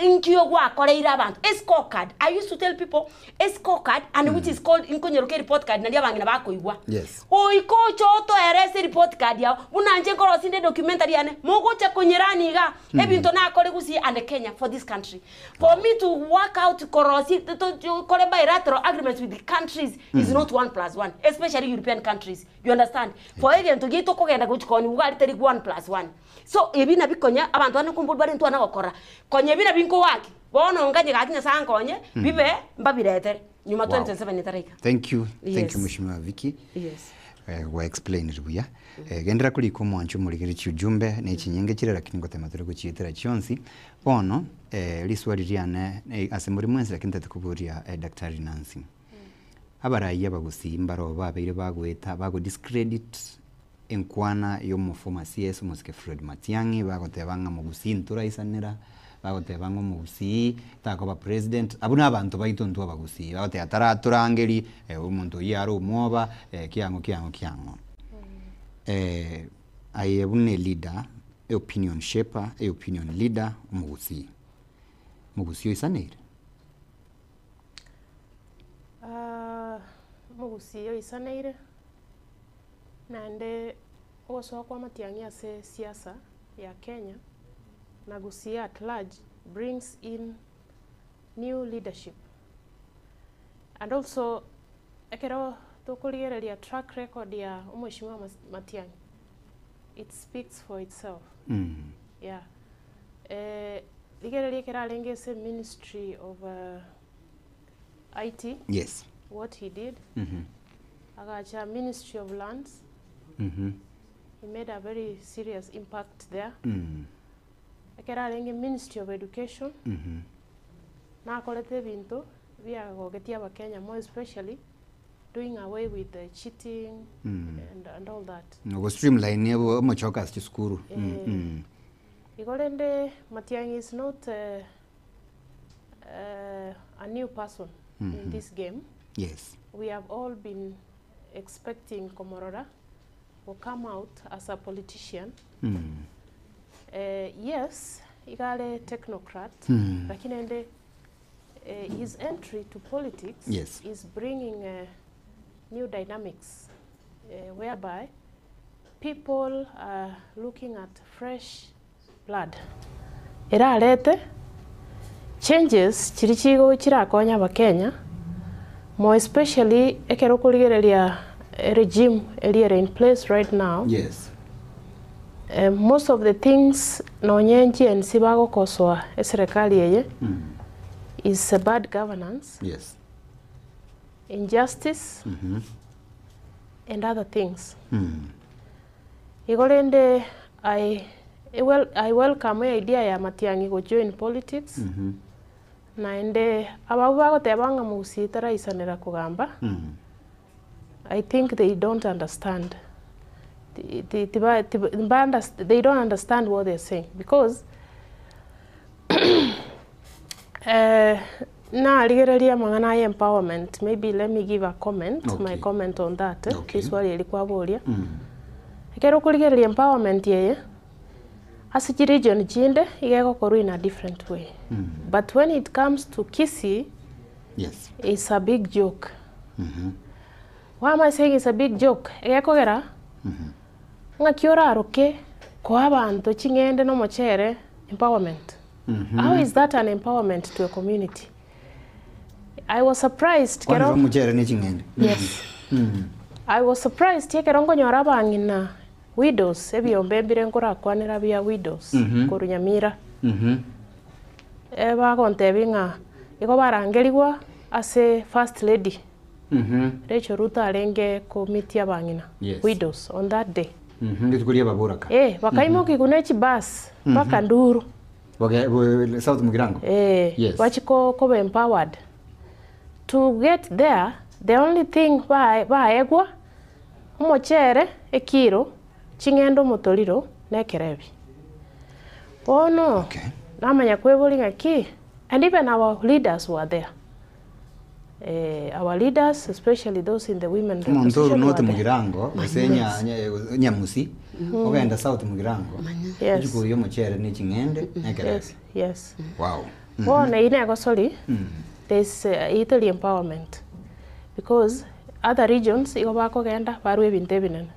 inkyo gwa koreira abantu. Scorecard. I used to tell people scorecard and which is called inkonyeroke report card na dia bangina bakoigwa. Yes. Oiko choto erese report card yao. Bunanje koro sinde documentary ane. Mogo cha konyerani ga. Ebinto na kore gusi and Kenya for this country. For me to work out korosi to kore bilateral agreements with the countries is not 1+1, especially European countries. You understand? For again to get to kogenda kuchikoni ugali teri 1+1. So ebina bikonya abantu ane kumbulbari ntu anakokora. Konye bina binko waki. Bono nganye gakinya sankonye bibe mbabirete. Nyuma 27 itarika. Thank you. Thank you Mheshimiwa Vicky. Yes. Wa explain it buya. Gendera kuri ko mwanchu muligiri cyujumbe ne kinyenge kirera kingo tematore ku cyitira cyonsi. Bono liswali riane asemuri mwense lakini kuburia Dr. Nancy. Abarayi abagusimba ro babire bagweta bago discredit enkwana yo mufoma CS Musike Fred Matiang'i bagotebanga mu gusintura isanira bagotebanga mu gusi tako ba president abuna abantu baitontu abagusi bagote ataraturangeri umuntu yaro umwoba kiango ayebune leader opinion shaper opinion leader mugusi isanira mugusi yo isanira nande oso kwa Matiang'i ase siasa ya Kenya na Gusii at large brings in new leadership. And also ekero tokuligereria track record ya Mheshimiwa Matiang'i, it speaks for itself. Yeah. Ligereria kera lengese Ministry of IT. Yes. What he did. Agacha Ministry of Lands. He made a very serious impact there. Ekera lenge Ministry of Education. Na kolete bintu via gogetia ba Kenya, more especially doing away with the cheating and all that. No streamline yebo mochoka sikuru. Igolende Matiang'i is not a new person in this game. Yes. We have all been expecting Komorora will come out as a politician. Yes, igale technocrat, lakini his entry to politics is bringing new dynamics whereby people are looking at fresh blood. Era alete changes chirichigo chirakonya ba Kenya, more especially ekero kuligereria regime earlier in place right now. Yes. Most of the things nonyenji and sibago koswa serikali yeye is bad governance. Yes. Injustice and other things. Igolende I welcome the idea ya Matiang'i go join politics. Na ende abago tebanga musitara isanira kugamba. I think they don't understand. They don't understand what they're saying because na ligereria mangana empowerment. Maybe let me give a comment, my comment on that. This wali ilikuwa boria. Ekero kuligereria empowerment yeye asiji region jinde igeko koru in a different way. But when it comes to Kisii, yes, it's a big joke. Why am I saying it's a big joke? Egeko gera nga kiora aroke kwa abantu chingende no mochere empowerment. How is that an empowerment to a community? I was surprised kero mochere ni chingende. Yes. I was surprised kero ngonyora bangina widows ebyombe mbire nkora kwanira bya widows korunyamira. Eba kontebinga iko barangerigwa ase first lady Rachel Ruto arenge committee abang'ina widows on that day Ngitukulia baburaka bakaimoki kunechi bus mpaka Nduru South Mugirango bachiko kobe empowered to get there. The only thing baegwa omochere ekiro chingendo motoriro nekerebi bono namanya kwebolinga ki, and even our leaders were there. Our leaders, especially those in the women representation, North Mugirango basenya nyamusi ogenda South Mugirango ejikuyo mochere ni chingende nekerebi. Yes. Wow. Bono ine go sorry. There's Italy empowerment because other regions iko bako genda barwe binte binene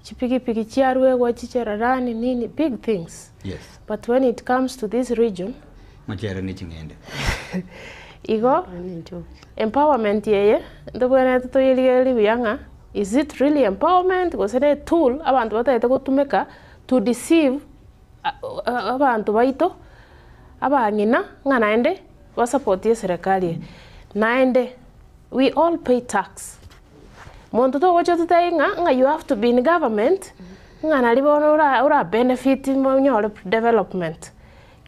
chipiki chiarwe go chicherarani nini big things. Yes. But when it comes to this region machere ni chingende iko empowerment yeye ndobona tutoyeli biyanga, is it really empowerment? Because a tool abantu batayete kutumeka to deceive abantu baito abangina nganaende wa support ye serikali naende. We all pay tax. Monto to gocho tutainga nga you have to be in government nga nalibono ura benefit mo nyole development.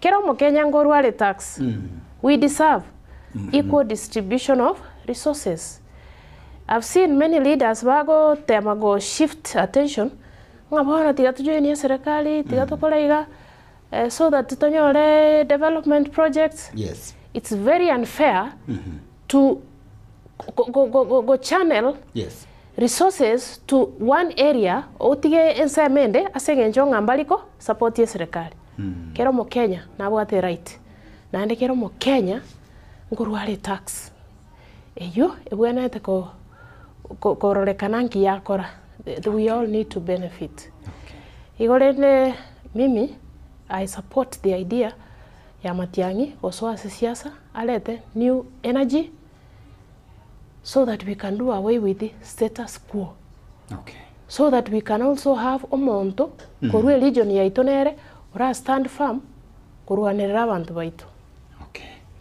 Kero mo Kenya ngorwale tax. We deserve equal distribution of resources. I've seen many leaders bago tema go shift attention nga bona tiga tujoini ye serikali tiga tokolaiga so that tutonyole development projects. Yes. It's very unfair to go channel resources to one area otige ensemende asengenjo ngambaliko support ye serikali. Kero mo Kenya nabwate right naende kero mo Kenya ngurwale tax eyo ebwana ete ko rolekananki yakora. We all need to benefit. Igorene mimi I support the idea ya Matiang'i oswa siasa alete new energy so that we can do away with the status quo. So that we can also have omonto korwe region ya itonere ora stand firm kurwanirira abantu baitu.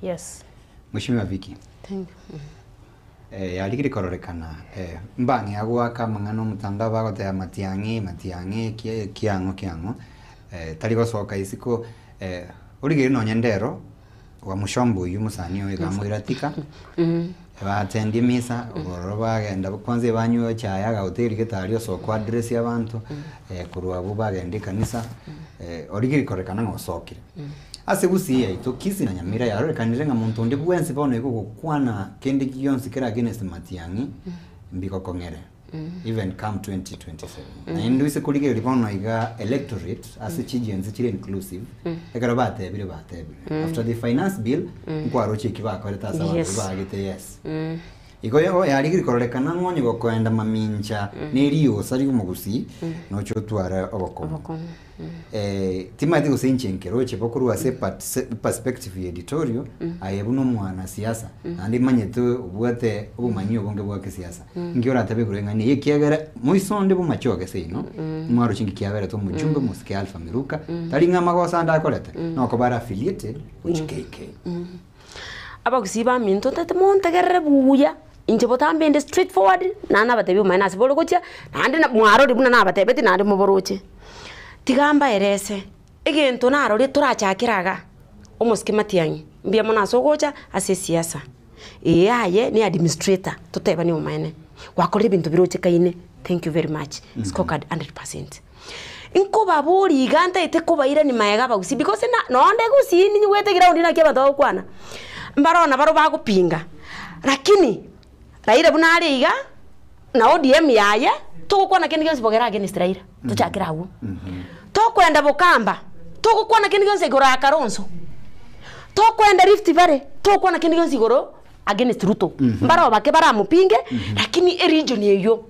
Yes. Mheshimiwa Vicky. Thank you. Yaligiri kororekana mbangi agwaka mangano mutandao bagote ya Matiang'i kiango taligo soka isiko urigiri no nyendero wa mushombo uyu musani we gamwiratika batendi misa ugoro bagenda kwanze banyuo cyaya ga hoteli getario so kwa address y'abantu kurwa bo bagenda kanisa urigiri korekana ngo sokire ase gusiye to kisi na nyamira yaro kanire nga muntu ndi bwense bono iko kwana kendi kiyonsi kera against Matiang'i mbiko kongere. Even come 2027. And we say kulige ribono iga electorate as chigenzi chire inclusive. Ekara bate bile. After the finance bill nkwaro chiki bakoreta sawa bagite yes. Iko yo yari korekana ngonyi gokwenda mamincha neriyo sari umugusi no chotwara oboko. Timati usinchenkero chepokuru ase perspective editorial ayebuno mwana siasa andi manyeto ubwate ubumanyo bonge bwa siasa ngiora tabe kurengani yekiagara muisonde bumachoke seino mwaro chingi kiabera to mujumbe musike alfa miruka talinga magosa anda kolete no ko bara affiliated which KK abagusiba minto tete montegere buya inje botambende straightforward nana batebi minus bologocha nande na mwaro dibuna na batebeti nande muboroche tigamba erese egento naro ri turachakiraga omusike Matiang'i mbia mona sogocha ase siasa aye ni administrator tuteba ni umane wakore bintu biroche kaine. Thank you very much. Scorecard 100%. Inko baburi iganta ite ko baira ni mayaga bagusi because na nonde gusini wete ground na kiba to kwana mbarona baro bagupinga lakini Raila bunari iga na ODM yaye tukukwana kindi gyonse bogera against Raila tuchakira agu tokwenda Bukamba tukukwana kindi gyonse igoro akaronso tokwenda Rift Valley tukukwana kindi gyonse igoro against Ruto mbaro bake baramupinge lakini region yeyo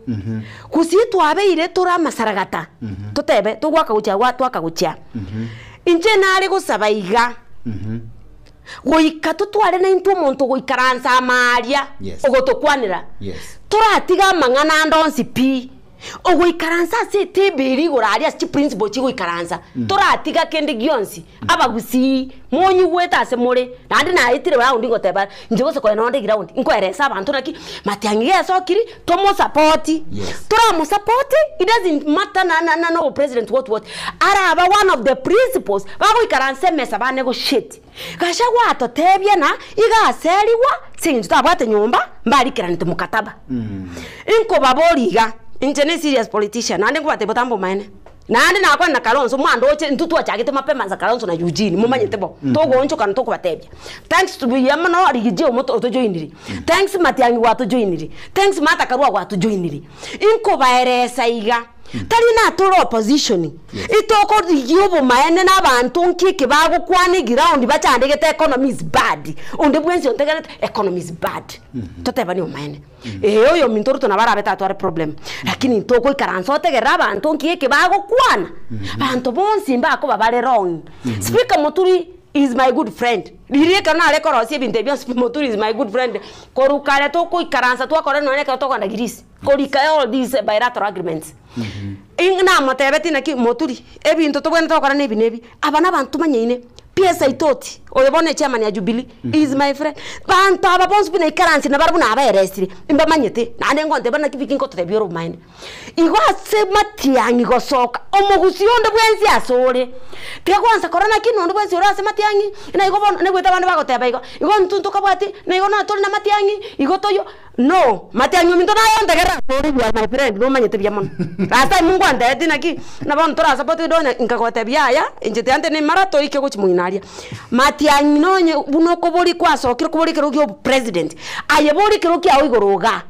kusitu abeire tura masaragata tutebe tugwaka gucha gwatwaka gucha inje nari gusaba iga goika tutware na intu muntu goikaransa maria ogotokwanira turatiga mang'ana ndonsi pi ogo ikaransa se teberi goraria chi principle chi go ikaransa toratiga kende gionsi abagusi monyi gweta se more nandi na itire round ngoteba njogo se ko no ndi ground inkoeresa abantu naki Matiang'i gesokiri tomo support tora mo support. It doesn't matter na no president what araba one of the principles bago ikaransa mesa ba negotiate gasha gwato tebye na igaseriwa sinzi tabate nyumba mbali kiranite mukataba inko baboriga injene serious politician nande kwate botambo maene nande na kwa na Kalonzo mwando oche ntutu achagite mapema za Kalonzo na Eugene mumanyete bo togo oncho kan toko batebya thanks to yamano rigije omoto otojoiniri thanks Matiang'i wato joiniri thanks Martha Karua wato joiniri inko baeresa iga tari na toro opposition itoko rigiobo maene na bantu nkike bago kwane ground bachandegete economy is bad onde bwenzi ontegete economy is bad toteba ni maene oyo mintoro tuna bara beta atware problem lakini toko ikaranso otegera bantu nkike bago kwana bantu bonsi mbako babare wrong speaker Muturi is my good friend lirie kana le korosi ebinte byo Muturi is my good friend korukale toko ikaransa twakore no neka toko ndagirisi korika all these bilateral agreements ingna matebeti naki Muturi ebintu tobwene tokora nebi abana bantu manyeine PSA itoti oyebone chairman ya Jubilee is my friend bantu ababonsu bina ikaransi na barabuna abayeresire imba manyete nande ngonde bana kiviki nkoto the bureau of mine igwase Matiang'i gosoka omugusi onde bwenzi asore tekwanza corona kino onde bwenzi orase Matiang'i ina igobona ne gweta bantu bagoteba igo ntuntu kabwati na igo na toli na Matiang'i igotoyo no Matiang'i minto na yonde gera sore bya my friend no manyete byamon rasta mungu ande dinaki na bantu tora support done inkagote byaya injete ante ne marato ike gochimuinaria Matiang'i nonye bunoko bori kwasokira kubori kero kyo president ayebori kero kya igoroga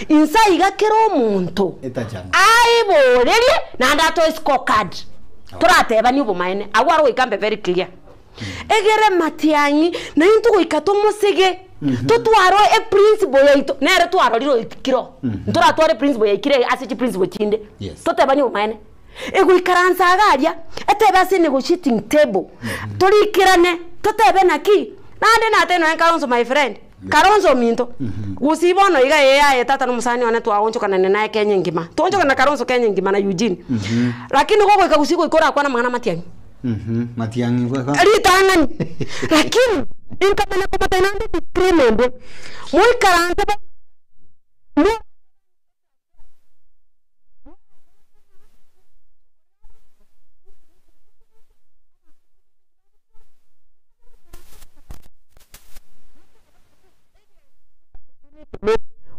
insa igakero omuntu aiborerie na ndato scorecard turateba ni bumaene agwaro ikambe very clear egere Matiang'i na into goikato musege tutwaro e principle yaito nere twaro liro ikiro turatware principle yakire asichi principle chinde toteba ni bumaene ego ikaransa agaria eteba se negotiating table turikirane totebe naki nande nateno en Kalonzo my friend Kalonzo minto gusibono iga ya tata no musani one twawoncho kana na Kenya ngima tonjo kana Kalonzo Kenya ngima na Eugene lakini gogo ikagusiko ikora kwa na mwana Matiang'i Matiang'i kwa ritangani lakini inkamena kwa matenande discriminate muy karansa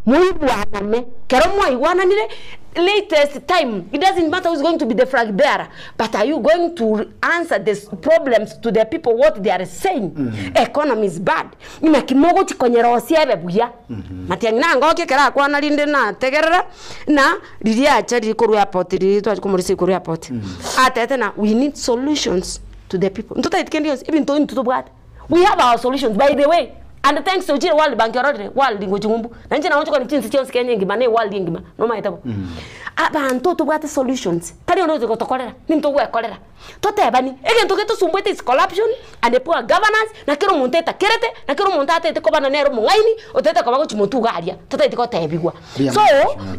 muy buaname kero mo iwananire latest time it doesn't matter who's going to be the flag bearer but are you going to answer these problems to the people what they are saying economy is bad ina kimogo chikonyera osiebe buya Matiang'i nango kekera kwa na linde na tegerera na liria acha likoru airport litwa kumurisi koru airport atete na we need solutions to the people ntoto itkendios even to tutobwat we have our solutions by the way. And thanks to Ujira World Bank World Ngujumbu. Nanje na wancho chinsi chonse Kenya ngima ne world ngima. No maitabo. Abantu tubwate solutions. Tari ono zikotokolera. Ninto gwekolera. Totebani. Ege ntogeto sumbwete is corruption and the poor governance na kero munteta kerete na kero muntate te kobana nero mungaini oteta kobago chimuntu garia. Tota itiko tebigwa. So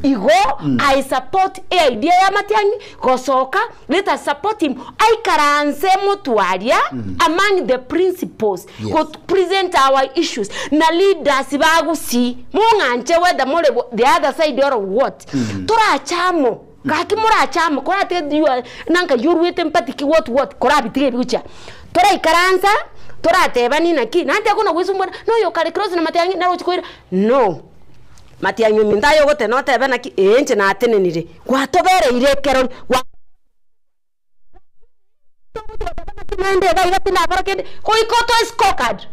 igo I support a idea ya Matiang'i gosoka let us support him. I karanse mutwaria among the principles go present our issues. Na leaders bagusi munganche whether more the other side or what tora chamo gaki mura chamo kora te nanka yurwete empathy what kora bitige biucha tora ikaransa tora tebani naki nante kuna wisumba no yo kale cross na Matiang'i na rochikoira no Matiang'i mindayo gote no tebe naki enche na atenenire gwatobere irekero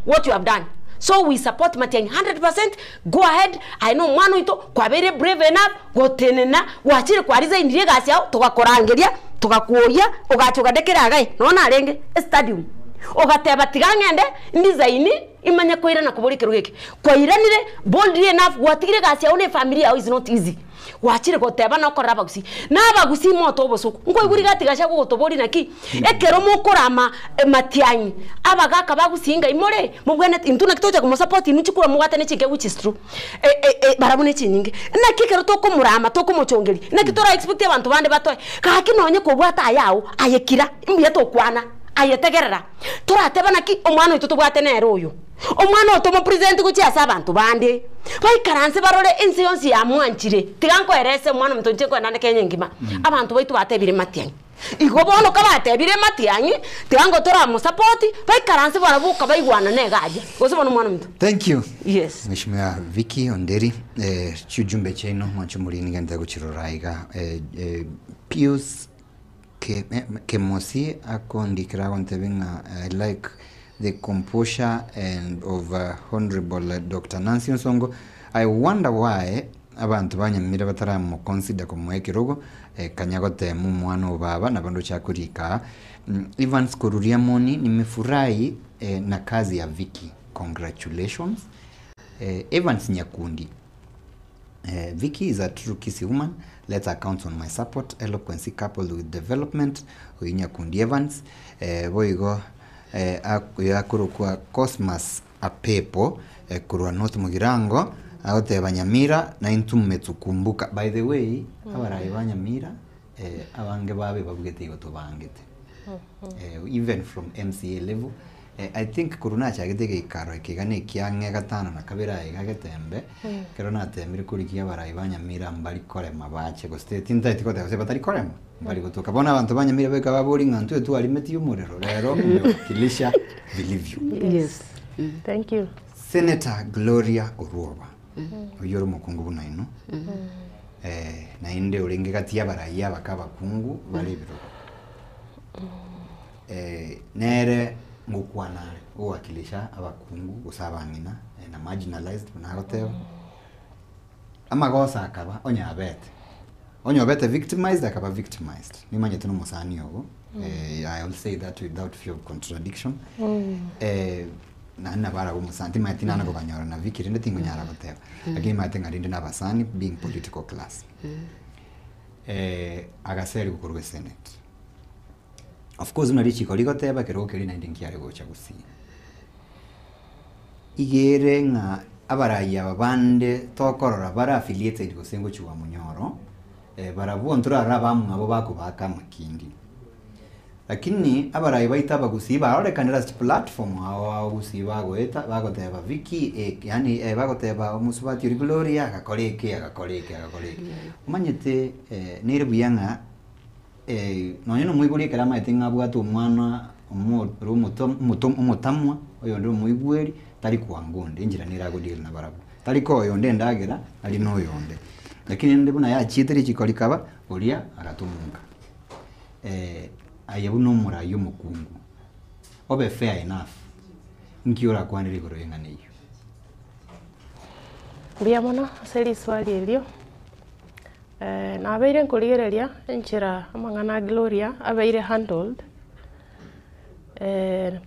what you have done. So we support Matiang'i 100%. Go ahead. I know mwana ito kwa very brave enough go tenena wachire kwariza indire gasi yao tugakorangeria tugakuoya ugachuga dekera gai nona arenge stadium ogateba tigangende design imanya koira na kuburi kirugeke koiranire boldly enough watigire gasi yaone family yao is not easy wachire goteba no koraba gusi na bagusi moto bosuku ngo iguri gatigasha gutobori naki ekero mukorama matianyi abagaka bagusinga imore mubwene intuna kitoja ku support nuchikura mugate n'ikige which is true barabone chinyinge na kikero to kumurama to kumuchongeri na kitora expect abantu bande batoye kaki nonye ko bwata yawo ayekira imbuye to kwana ayetegerera turateba naki omwana witu tubwate nero uyu omwana otomo president guchiasa abantu bande baikaranse barore insi yonsi ya mwanchire tiganko erese omwana mutonje ko nande Kenya ngima abantu baitu batebire matianyi igobono kabatebire matianyi tigango tora mu support baikaranse barabuka baigwana negaje gosibona omwana muto. Thank you. Yes. Mheshimiwa Vicky Onderi chujumbe cheno mwanchumulini ganda guchiroraiga Pius Kemosi akondikira ontebenga like the composure and of Honorable Dr. Nancy Nsongo. I wonder why abantu banyamira bataramu consider kumwekirogo kanyagote mu mwana obaba nabandu chakurika Evans Kururiamoni nimefurahi na kazi ya Vicky. Congratulations. Evans Nyakundi. Vicky is a true Kisii woman. Let's account on my support. Eloquency coupled with development. Nyakundi Evans. Boigo akuru kwa Cosmas Apepo kurwa North Mugirango aote Banyamira na intume tukumbuka. By the way, abarayi Banyamira abange babe babugete igo tubangete. Even from MCA level. I think kuruna chagitege ikaro ikigane kyange gatano na kabira igagetembe kero natemire kurikia barayi Banyamira mbali kore mabache go state intati kote se batari kore mbali gutuka bona abantu Banyamira beka baburi ngantu etu alimeti umurero rero kilisha believe you. Yes. Thank you. Senator Gloria Oruoba oyoro mukungu bunaino na inde uringe gatia barayi abakaba kungu balibiro nere ngukwanare uwakilisha abakungu usabangina na marginalized bunagoteo amagosa akaba onyabete victimized akaba victimized nimanye tuno musani yogo I will say that without fear of contradiction na bara umusanti matina na gobanyora na Vicky rende tingo nyara goteo lakini matenga rende na basani being political class agaseri gukorwe Senate. Of course unarichi koligo teba kero keri na ndinkiare gocha gusi igere nga abarayi abande tokorora bara affiliated gosengo chuwa munyoro barabu ontura arabamu abo bakubaka makindi lakini abarayi baitaba gusi barore kanira platform aho gusi bagoeta bagoteba Vicky yani bagoteba omusubati Gloria akakoleke umanyete nire buyanga nonyo muiguri kera maitenga bwatu umwana umutamwa oyo ndo muigweri tari kuangonde injira nirago deal na barabu tari ko yonde ndagera ali no yonde lakini ndibona ya chitiri chikolikaba olia aratumunga ayebu no murayo mukungu obe fair enough nkiora kwanire goro yengane iyo biamono seli swali elio na abeire nkoligereria enchira amangana Gloria abeire handled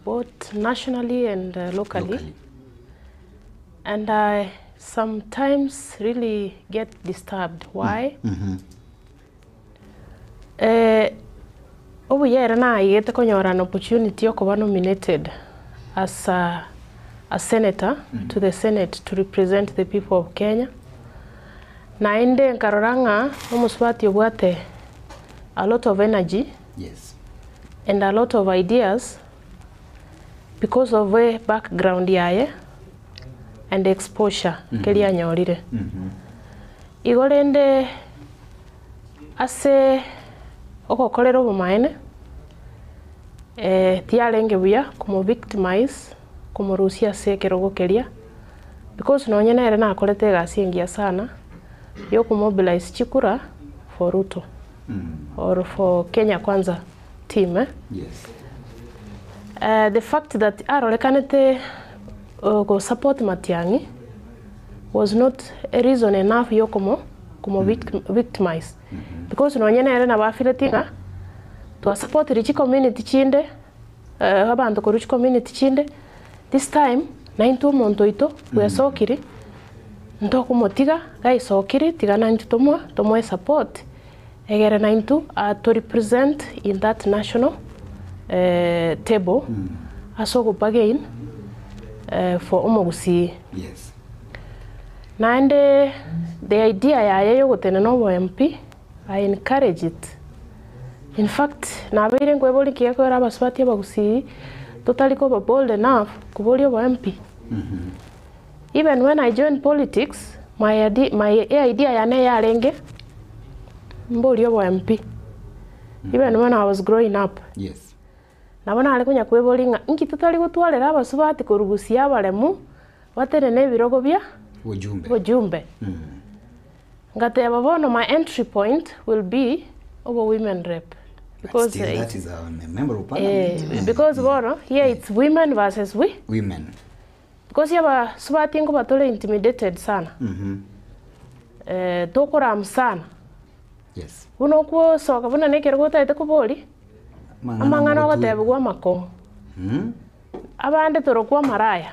both nationally and locally. And I sometimes really get disturbed. Why? Over here na I get an opportunity to be nominated as a senator to the Senate to represent the people of Kenya. Na ende nkaroranga omuswati obwate a lot of energy, yes, and a lot of ideas because of a background yaye and exposure keli anyorire. Igorende ase okokorera obumaene tiarenge buya kumu victimize kumurusia sekerogo kelia because nonyene ere na akorete gasi engia sana yo kumobilize chikura for Ruto or for Kenya Kwanza team. Yes. The fact that arolekanete go support Matiangi was not a reason enough yo kumo victimize because nonyene ere na bafile tinga to support rich community chinde abantu koruch community chinde this time naintu omonto ito bwesokiri ntokumotiga gaisokiri tiga naintu tomwe support egere naintu to represent in that national table asogo again for omogusi. Yes. Nande the idea ya yeyo gotene no MP, I encourage it. In fact, na bere ngweboli kieko era baswati abagusi totally ko bold enough kuboli obo MP. Even when I joined politics, my idea ya ne yarenge mboli obo MP. Even when I was growing up. Yes. Nabona ali kunya kweboli nga nki totally gotwalera abaswati korugusi abalemu batere ne birogo bya Ujumbe. Ngateba bono my entry point will be over women rep. Because still, that is a member of parliament. Because bono here it's women versus women. Because yaba subati ngo batole intimidated sana. Tokoram sana. Yes. Uno ko soka buna nekero gota ite kuboli. Amangana goteba gwa mako. Abande toro kwa maraya.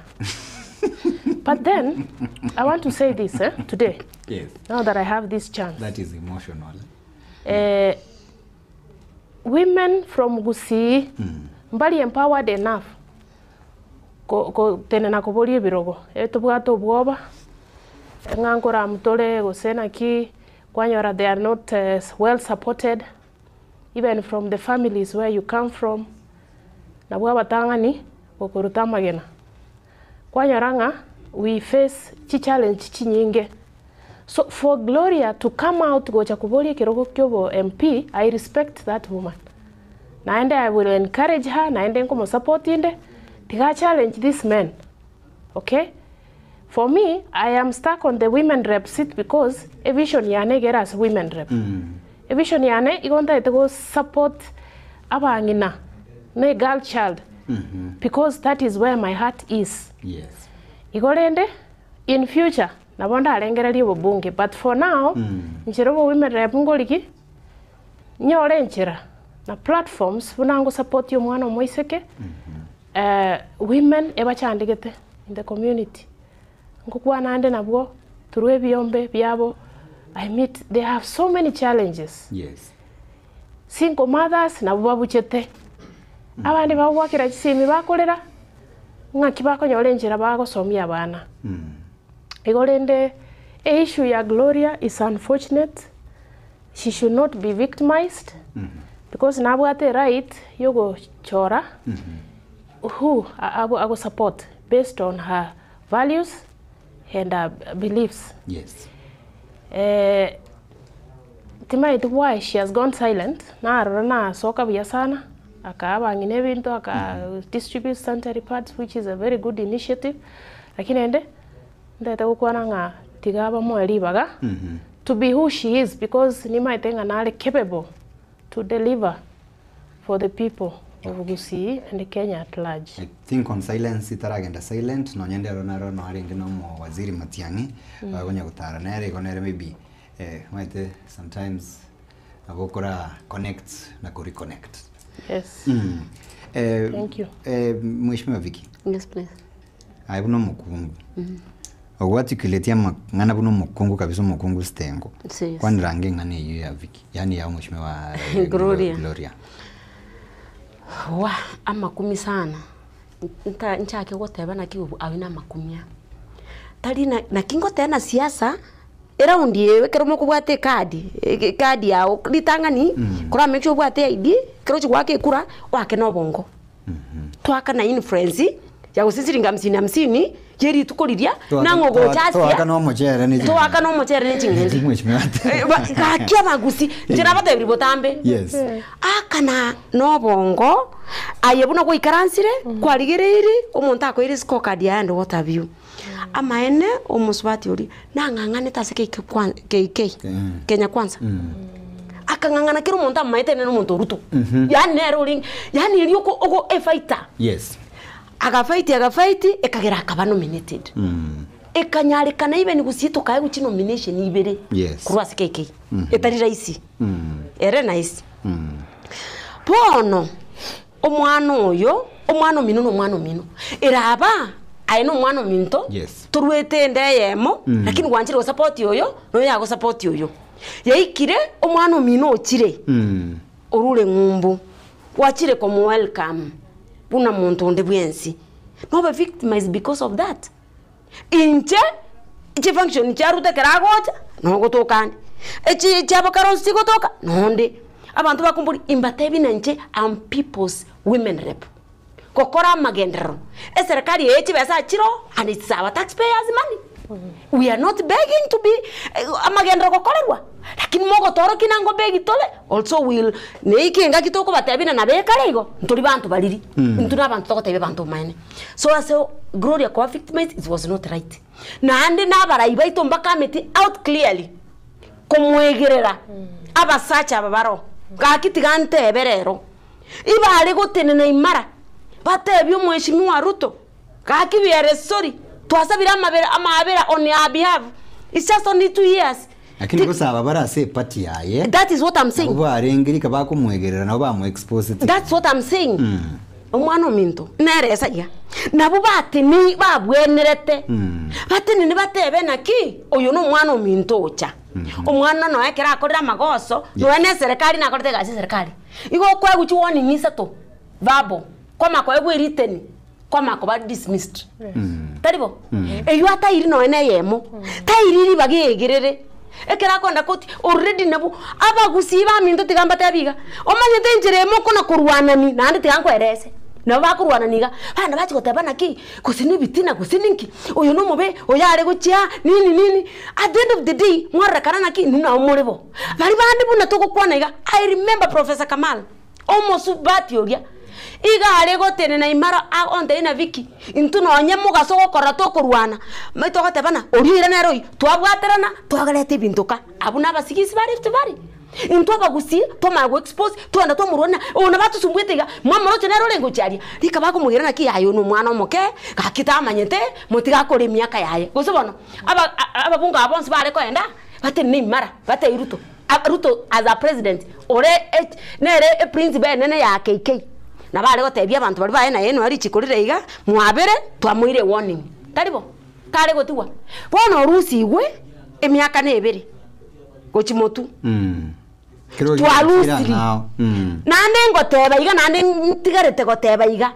But then, I want to say this today. Yes. Now that I have this chance. That is emotional. Women from Gusii, mbali empowered enough. Tenena kuboli birogo. Tubwato bwoba. Ngankora mtole gosena ki kwanyora they are not well supported, even from the families where you come from. Na bwaba tangani kokuruta magena. Kwanyoranga we face challenge chinyinge. So for Gloria to come out gocha kuboli kirogo kyobo MP, I respect that woman. Naende I will encourage her, naende nkomo support inde, tiga challenge this man. Okay? For me, I am stuck on the women rep seat because a vision yane get as women rep. A vision yane igonda itego support abangina, ne girl child. Because that is where my heart is. Yes. Igorende in future nabonda alengereri obunge, but for now nchirobo women rep ngoliki nyore nchira na platforms bunango support yo mwana moiseke women eba chandegete in the community ngokwa nande nabwo turwe byombe byabo. I meet they have so many challenges. Yes. Single mothers nabo babuchete abandi bawakira kisimi bakolera ngaki bakonyole njira bagosomya abana. Igorende issue ya Gloria is unfortunate. She should not be victimized because nabwate right yogo chora who I go support based on her values and her beliefs. Yes. Timait why she has gone silent na rona soka bya sana akaba ngine bintu aka distribute sanitary pads, which is a very good initiative, lakini ende ndeta ukwana nga tigaba mweli baga to be who she is, because ni maitenga nale capable to deliver for the people of Gusii and Kenya at large. I think on silence itaragenda silent no nyende ronaro no aringi no mo waziri Matiang'i bagonya gutara nere gonere maybe maite sometimes abokora connect na ko reconnect. Yes. Thank you. Mheshimiwa Vicky. Yes, please. Aibuno mukungu. Ogwati kiletia ngana buno mukungu kabisa mukungu stengo. Yes. Kwani rangi ngane hiyo ya Vicky. Yani ya Mheshimiwa Gloria. Wa amakumi sana. Nchake goteba na kiubu awina makumia. Tali na kingo tena siasa era undie wekero moko bwate kadi yao litangani kura make sure bwate ID kero chwake kura wake no bongo. Twaka na influence ya gusisiringa 50 yeri tukoliria nango gochasia twaka no mochere ni chingende Mheshimiwa kakia bagusi njira bata biri botambe. Yes. Akana no bongo ayebuna ko ikaransire kwarigereri omuntu akoire scorecard ya and what have you. Amaene omuswati uri nangangane tasike Kenya kwanza. Akangangana kiro umuntu amaite ne umuntu ruto. Yani rolling yani iri ogo fighter. Yes. Agafight ekagera akaba nominated. Ekanyarikana even gusito kae guchi nomination ibere. Yes. Kurwa sikeke. Etari raisi. Ere nice. Pono omwana oyo omwana omino no mwana omino iraba aino mwana ominto Yes. turwete ndeyemo lakini wanjire go support yoyo no yago support yoyo yaikire omwana omino ochire orule ngumbu wachire ko welcome buna muntu onde bwensi no be victimized because of that inche ichi function charuta keragocha no gotokandi ichi chaba karonsi gotoka nonde abantu bakumburi imbatebi nanche am people's women rep kokora magendero serikali yechi besa chiro and it's our taxpayers money. We are not begging to be amagendero kokorerwa lakini mogo toro kinango begi tole also will neiki nga kitoko batebina na bekarego nturi bantu baliri ntuna bantu toko tebe bantu maine so Gloria ko victimized, it was not right na ande na baraiba itomba kameti out clearly kumwegerera abasacha babaro gakitigante eberero ibare gotene na imara batebyo mweshimiwa Ruto gakibiere sorry twasabira amabera on your behalf. It's just only 2 years. Lakini kusaba barase party yaye. That is what I'm saying. Uba arengirika bakumwegerera nabo bamu-expose. That's what I'm saying. Omwana ominto neresa ya nabo batini babwenerete batini ni batebe naki oyo no mwana ominto ocha omwana no ekera akorera magoso no ene serikali na akorete gasi serikali igo kwa guchi warning isato babo koma kwa egwe written koma ko ba dismissed taribo eyo atairi no ene yemo tairi bagegerere ekera konda koti already nabo abagusiba minto tigamba tabiga omanyete njiremo kona kurwana ni nandi tigankwerese na bakurwana niga bana bachi gotabana ki kusini bitina kusininki oyo no mobe oyare guchia nini at the end of the day mwara karana ki nuna omorebo bari bandi buna toko kwana iga. I remember Professor Kamal almost bati oria iga are gotene na imara onde ina viki intuno onyemo gasoko korato kurwana maito gotabana orira na roi twabwaterana twagarete bintuka abuna basigisi bari tubari into bagusi toma go expose twanda tomurona ona batusumbwetega mwamoro chenero lengo charia likabako mugerana ki yayo no mwana omoke gakita amanyete mutiga kore miaka yaye gusobono ababunga abonsi bare ko enda bate ni mara bate Ruto as a president ore nere prince be nene ya KK na bare gotebia abantu bari bae na yeno ari chikurire iga mwabere twamuire warning taribo kare gotiwa bono rusi igwe emiaka nebere gochimotu twalusiri nande ngoteba iga nande tigarete goteba iga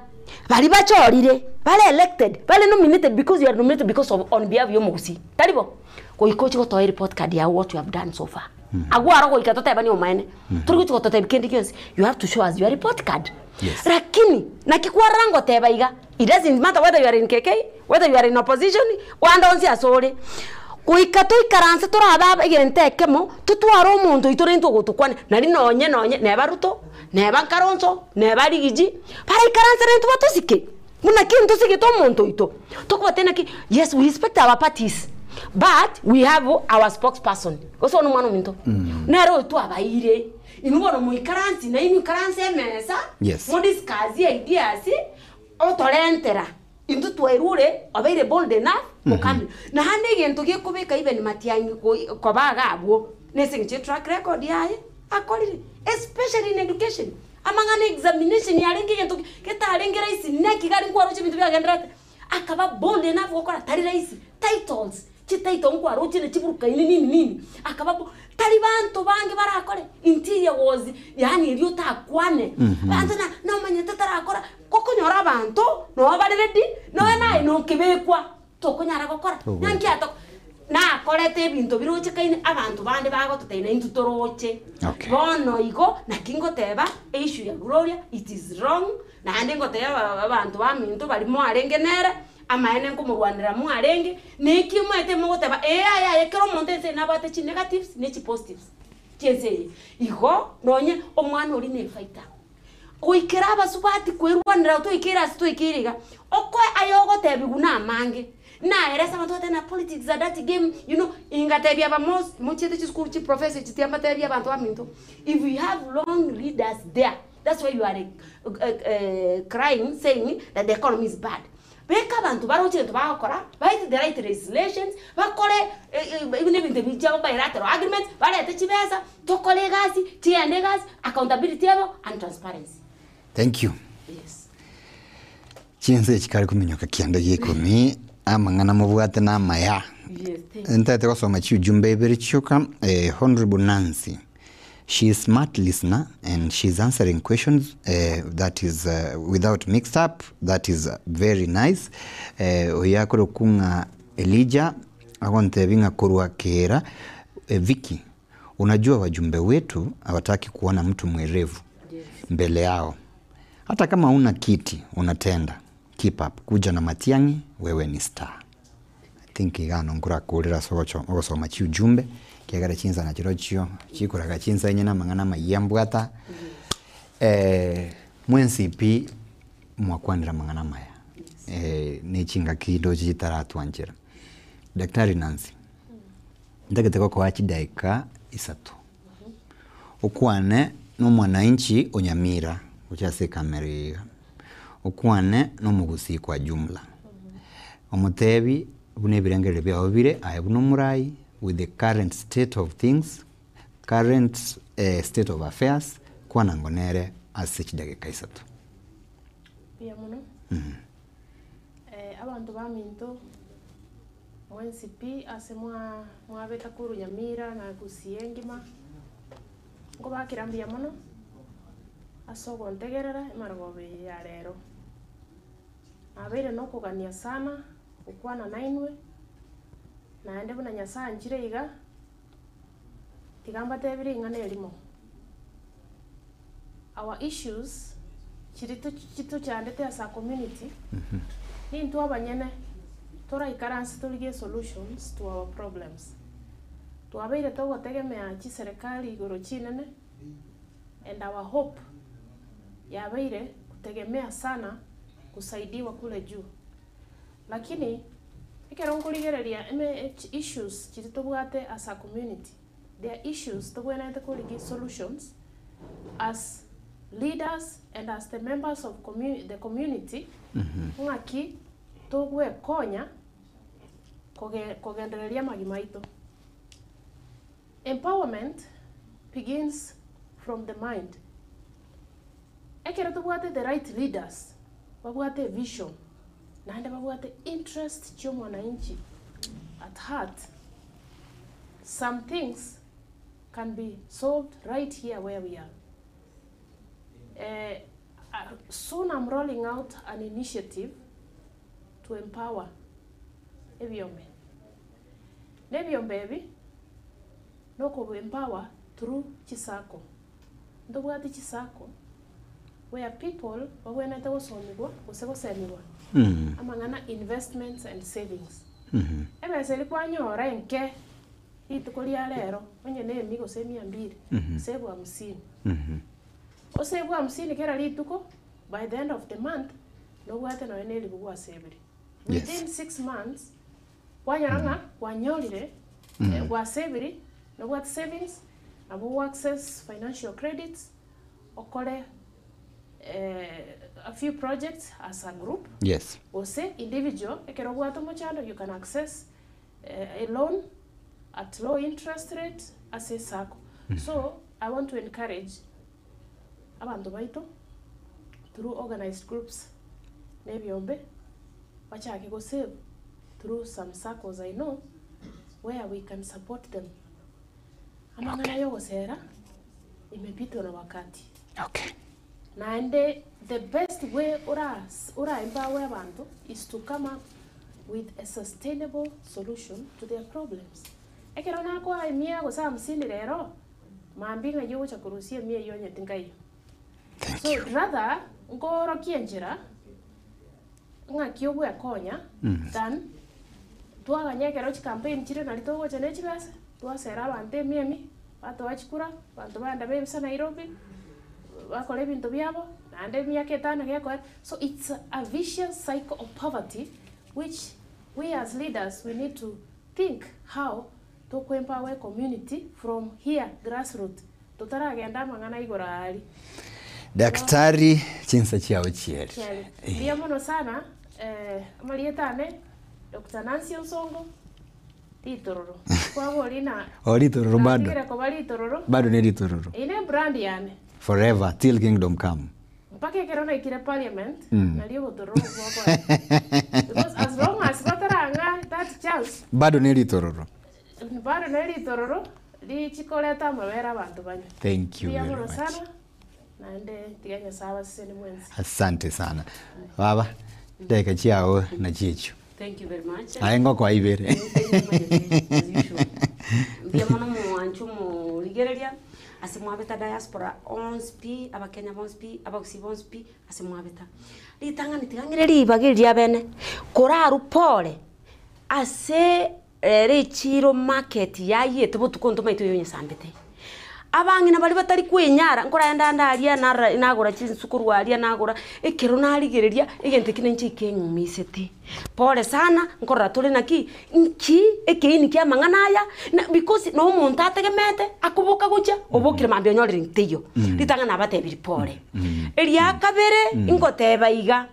bari bachorire bari elected bari nominated because you are nominated because of on behalf of mugusi taribo ko ikochi gotoa report card ya what you have done so far agwara ko ikatoteba ni omaene turi gototeba kendi kyose you have to show us your report card. Yes. Lakini nakikwarango teba iga it doesn't matter whether you are in KK whether you are in opposition wanda onsi asore kuikato ikaranse turaba igente kemo tutwara omuntu itorento gutukwane nari nonye neba Ruto neba Karonzo neba Rigiji para ikaranse rento batusike muna kintu sike to omuntu ito tokubate ki yes we respect our parties but we have our spokesperson goso no mwana minto nero tu abaire inubono mu ikaranse na inu ikaranse mesa yes mo discuss ideas otorentera into twairure abaire bold enough mukambi na hande gento gekubika even matianyi ko baga abo nesingi track record yaye akorire especially in education amangana examination yarengi gento ketarengera isi neki gari kwaro chibintu byagenderate akaba bold enough gukora tari raisi titles chitaito nkwaro chine chiburuka nini akaba tari bantu bange barakore interior was yani ryo takwane bantu na manyete tarakora kokonyora abantu no bari ready no na no kibekwa tokonyara gukora nanki ato na korete ebintu biroche kaine abantu bande bago tuteina into toroche bono igo na kingo teba issue ya Gloria it is wrong na ande ngoteba abantu bamintu bari mo arengenera amaene nkumurwanira mu arenge neki mwete mugoteba aya ekero montense nabate chi negatives ne chi positives cheze igo nonye omwana ori ne fighter oikera basubati kwerwanira to ikera sto ikiriga okwe ayogotebi guna mange na eresa matote na politics that game you know ingatebia ba mochete chi school chi professor chi tiamba tebia abantu baminto if we have long leaders there that's why you are crying saying that the economy is bad. Beka bantu baroche to bakora bite the right legislations bakore even if the bijago bilateral agreement balete chibeza to collegacy tiende gas accountability and transparency. Thank you. Yes. chinse chikari kuminyoka kianda gikumi amangana mubwate na maya. Ntete gosoma chiujumbe ibiri chuka. Honorable Nancy, she is smart listener and she's answering questions that is without mixed up. That is very nice. Oyakoro kunga Elijah agonte binga kurwa kera. Vicky, unajua wajumbe wetu hawataki kuona mtu mwerevu mbele yao. Hata kama una kiti unatenda. Keep up. Kuja na Matiang'i, wewe ni star. I think igano ngura kurira socho ogosoma chiujumbe kiagara chinza na chirochio chikuraga chinza nyina mangana mayambwata. Mwensi pi mwakwanira mangana maya. Ni chinga kido chitaratu anjira. Daktari Nancy, ndagete kwa daika isatu. Ukwane no mwananchi Onyamira uchase Kameriga. Ukwane no mugusi kwa jumla. Omutebi bune birengere bya bire ayebuno murai with the current state of things, current state of affairs kwana ngonere asich daika isatu. Pia muno. Abantu baminto mwensi pi asemwa mwabeta kuru Nyamira na gusiengima ngo bakirambia muno asogo ntegerera imarobe ya rero abere no kugania sana ukwana nainwe na ende buna nyasa njire iga tigamba tebiri ngane elimo. Our issues chito chandete as a community ni ntu abanyene tora ikaransi tulige solutions to our problems. Tuabeire togo tegemea chi serikali igoro chinene, and our hope yabeire kutegemea sana kusaidiwa kule juu. Lakini ikero nkuligereria issues chitubwate as a community. There are issues tubwene kuligi solutions as leaders and as the members of the community. Ngaki tugwe konya kogendereria magimaito. Empowerment begins from the mind. Ekero tubwate the right leaders, babwate vision, naende babwate interest cho mwananchi at heart. Some things can be solved right here where we are. Soon I'm rolling out an initiative to empower ebyombe. Nebyombe no ko empower through Chisako. Ndobwati Chisako where people wawena te osomigwa osego semigwa. Amangana investments and savings. Ebe selikwa nyora enke itukolia lero onye ne migo se 200 sebu 50. Osebu 50 kera lituko by the end of the month no bwate no eneli bugwa sebiri. Within 6 months wanyaranga wanyolire wa sebiri no what savings abo access financial credits okole a few projects as a group. Yes. Or say individual ekero bwato mochando you can access a loan at low interest rate as a sako. So I want to encourage abantu baito through organized groups nebyombe bachake go save through some circles I know where we can support them. Amangana yogo sera imepitwa na wakati. Okay. Naende the best way ora empower abantu is to come up with a sustainable solution to their problems. Ekero na kwa emia go sa 50 rero mambinga yogo cha kurusia mia yonye tingai. So rather ngoro kienjira ngakio bwa konya than twaganyekero chi campaign chire na litogo chane chibase twasera abante miemi bato bachikura bantu banda bebisa Nairobi bakole bintu byabo nande myaka 5 gyakora. So it's a vicious cycle of poverty which we as leaders we need to think how to empower community from here grassroots tutaragenda mangana igora ali. Daktari chinsa chiao chieri. Bia mono sana malietane Dr. Nancy Onsongo Litororo. Kwa bolina. Litororo bado. Ngira ko Litororo. Bado ne Litororo. Ine brand yani. Forever till kingdom come. mpaka kerona ikire parliament na liyo tororo kwa because as long as bataranga that chance bado neli tororo li chikoleta mawera abantu banyu. Thank you very much. Naende tiganya sawa sisi mwenzi. Asante sana baba dakika chao na chicho. Thank you very much. Aengo kwa ibere Ndia mono mwanchu mu ligereria asimwabeta diaspora onspi abakenya bonspi abakusi bonspi asimwabeta litanga nitigangireri bagiriria bene koraru pole ase rechiro market yaye tubutukonto maito yonye sambete abangina bali batari kwenyara nkoraenda ndaria nagora chinsukuru aria nagora ekero narigereria egente kinenchi kengumisete pole sana nkorora tuli naki nki ekeini kia manganaya because no muntu ategemete akubuka gucha obukire mambio nyorire nteyo litanga nabatebiri pole eria kabere ingoteba iga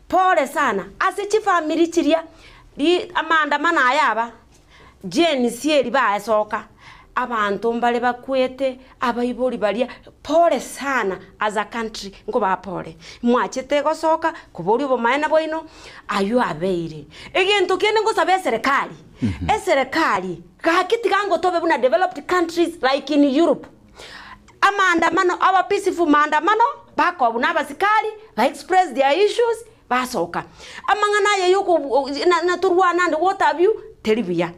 pole sana ase chi family chiria li amanda manayaba jeni sieri baesoka abantu mbale bakwete abayibori balia pole sana as a country ngo ba pole mwachete gosoka kubori bo maena boino ayu abeire egento kene ngo sabe serikali serikali kakiti kango tobe buna developed countries like in Europe amandamano our peaceful mandamano bako buna basikali ba express their issues basoka amangana ye yuko na turwana and what have you telibia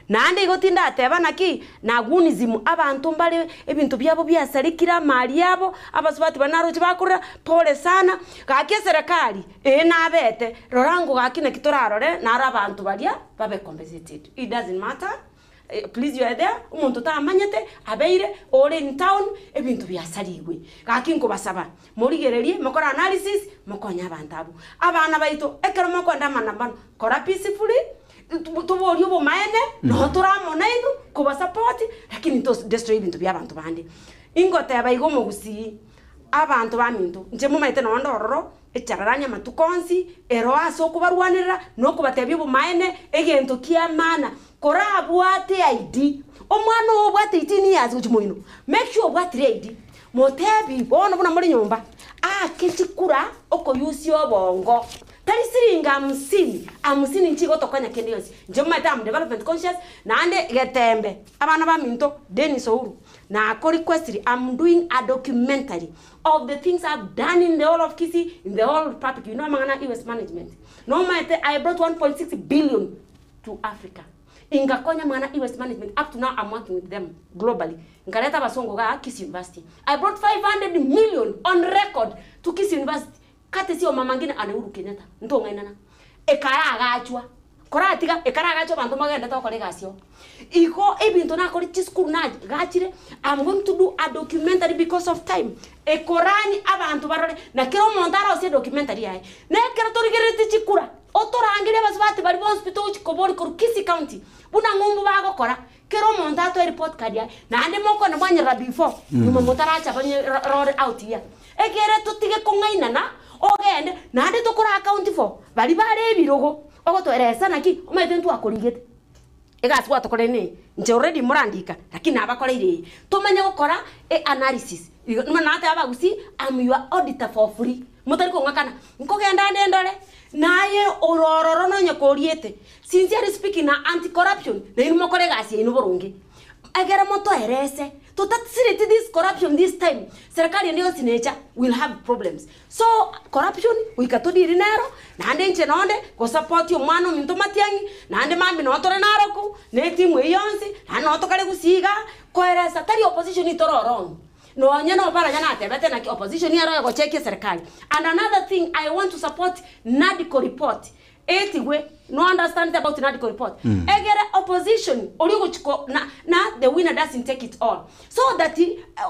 nande gotinda ateba naki nagunizimu abantu mbale ebintu byabo byasarikira mali yabo abasubati banarochi bakura pole sana kake serikali nabete rorango gakine kitorarore nara abantu balia babe compensated. It doesn't matter. Please you are there umuntu tamanyete abeire all in town ebintu byasarigwe gakinko basaba murigererie mukora analysis mukonya abantabu abana baito ekero mukonda manambano kora peacefully tubori ubo maene no turamona inu kuba support lakini to destroy ibintu byabantu bandi ingote abayigo mugusi abantu bamintu nje mumaite no ndororo echararanya matukonsi ero aso kubarwanira no kubatebye ubo maene egento kiamana kora abwate ID omwana obwate 18 years uchimuino make sure obwate ID motebi bono buna muri nyumba kichikura oko yusi obongo tari siringa amusini nchigo tokanya kende yonsi nje madam development conscious na ande getembe abana baminto Dennis Ouru na ko request I'm doing a documentary of the things I've done in the whole of Kisii, in the whole republic. You know mangana US management no matter I brought 1.6 billion to Africa ingakonya mangana US management. Up to now I'm working with them globally. Ngaleta basongo ga Kisii University. I brought 500 million on record to Kisii University. Kate sio mama ngine ane Uhuru Kenyatta ntonga inana ekara agachwa koratiga ekara agachwa bantu magenda to kole gasio iko ebintu na kole chiskuru na gachire. I'm going to do a documentary because of time ekorani abantu barore na kero montara ose documentary yae na kero torigerete chikura otorangire basubati bari hospital chikobori ko Kisii County buna ngumbu bagokora kero montato report card yae na ande moko na mwanyira before nyuma motaracha banye road out here egere tutige kongaina na ogende na ande tokora account for bali bare birogo ogotweresa naki umete ntu akorigete egaswa tokore ne nje already murandika lakini abakoreire tumanye gukora analysis na ate abagusi am your auditor for free mutari ko ngakana nkogenda ndendore naye orororo no nyakoriete sincerely speaking na anti corruption na inu mokore gasi inu burungi agera moto erese to tatsiriti this corruption this time serikali ndio sinecha will have problems so corruption wikatodiri nero na ande nche nonde ko support yo mwana minto matiangi na ande mambi no tore naroku ne timu yonsi na no tokale kusiga ko eresa tari opposition itororo no nyano bara nyana atebete na opposition yaro go check serikali. And another thing I want to support NADCO report etiwe no understand about NADCO report egere opposition oligo chiko na the winner doesn't take it all so that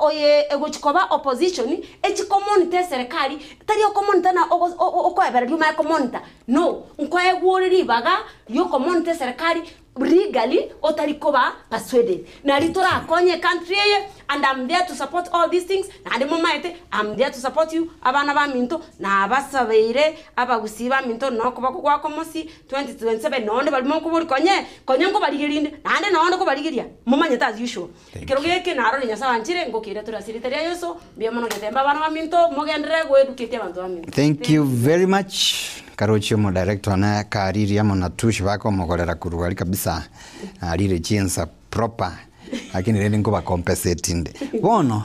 oye ego chikoba opposition echikomonite serikali tari okomonita na oko ebere yuma ecomonita no nko eguriri baga yo komonite serikali legally otarikoba persuaded na litora konye country ye, and I'm there to support all these things na ande momaete I'm there to support you abana ba minto na abasabeire abagusiba minto no kuba kwa komosi 2027 nonde bali monko buri konye ngo baligirinde na ande nonde ko baligiria momanyeta as usual kirogeke na arori nyasa wanchire ngo kire turasiriteria yoso bia mono getemba bana ba minto mogendere go educate abantu ba minto. Thank you very much. Karochi mo director na kariri ya mona tushi bako mogorera kurugali kabisa alire jinsa proper lakini rende ngo ba compensate inde bono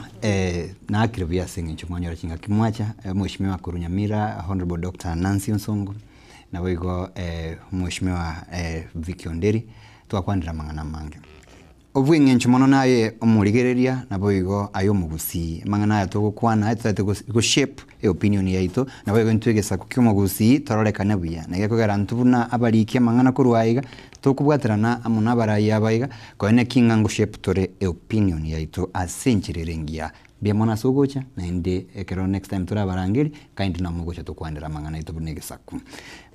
na akiribia singi chumonyora chinga kimwacha mheshimiwa Kurunyamira Honorable Dr. Nancy Nsongo na wigo mheshimiwa Vicky Onderi twakwandira mangana mange obwinge nchumono naye omurigereria na boigo ayo mugusi mangana yatugukwana atsate go shape opinion yaito na boigo ntwegesa kukyoma gusi tororekana buya na geko garantubuna abarikia mangana kurwaiga tukubwaterana amuna barayi abaiga koene kinga ngo shape tore opinion yaito asenchirerengia bia mona sogocha na inde ekero next time turabarangiri kandi na mugocha tukwandira mangana ito bunegesaku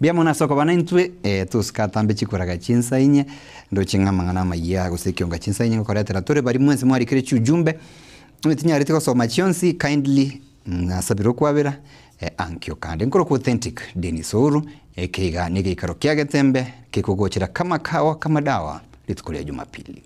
bia mona soko bana intwe tuskatambe chikoraga chinsa inye ndo chinga mangana maiya gusekionga chinsa inye koretera tore bari mwense mwari kire chujumbe mwitinya ritiko soma chionsi kindly nasabiro kwabera ankyo kandi nkoro ku authentic Denis Ouru ekeiga nige ikaro kya Getembe kikugochera kama kawa kama dawa litukulia Jumapili.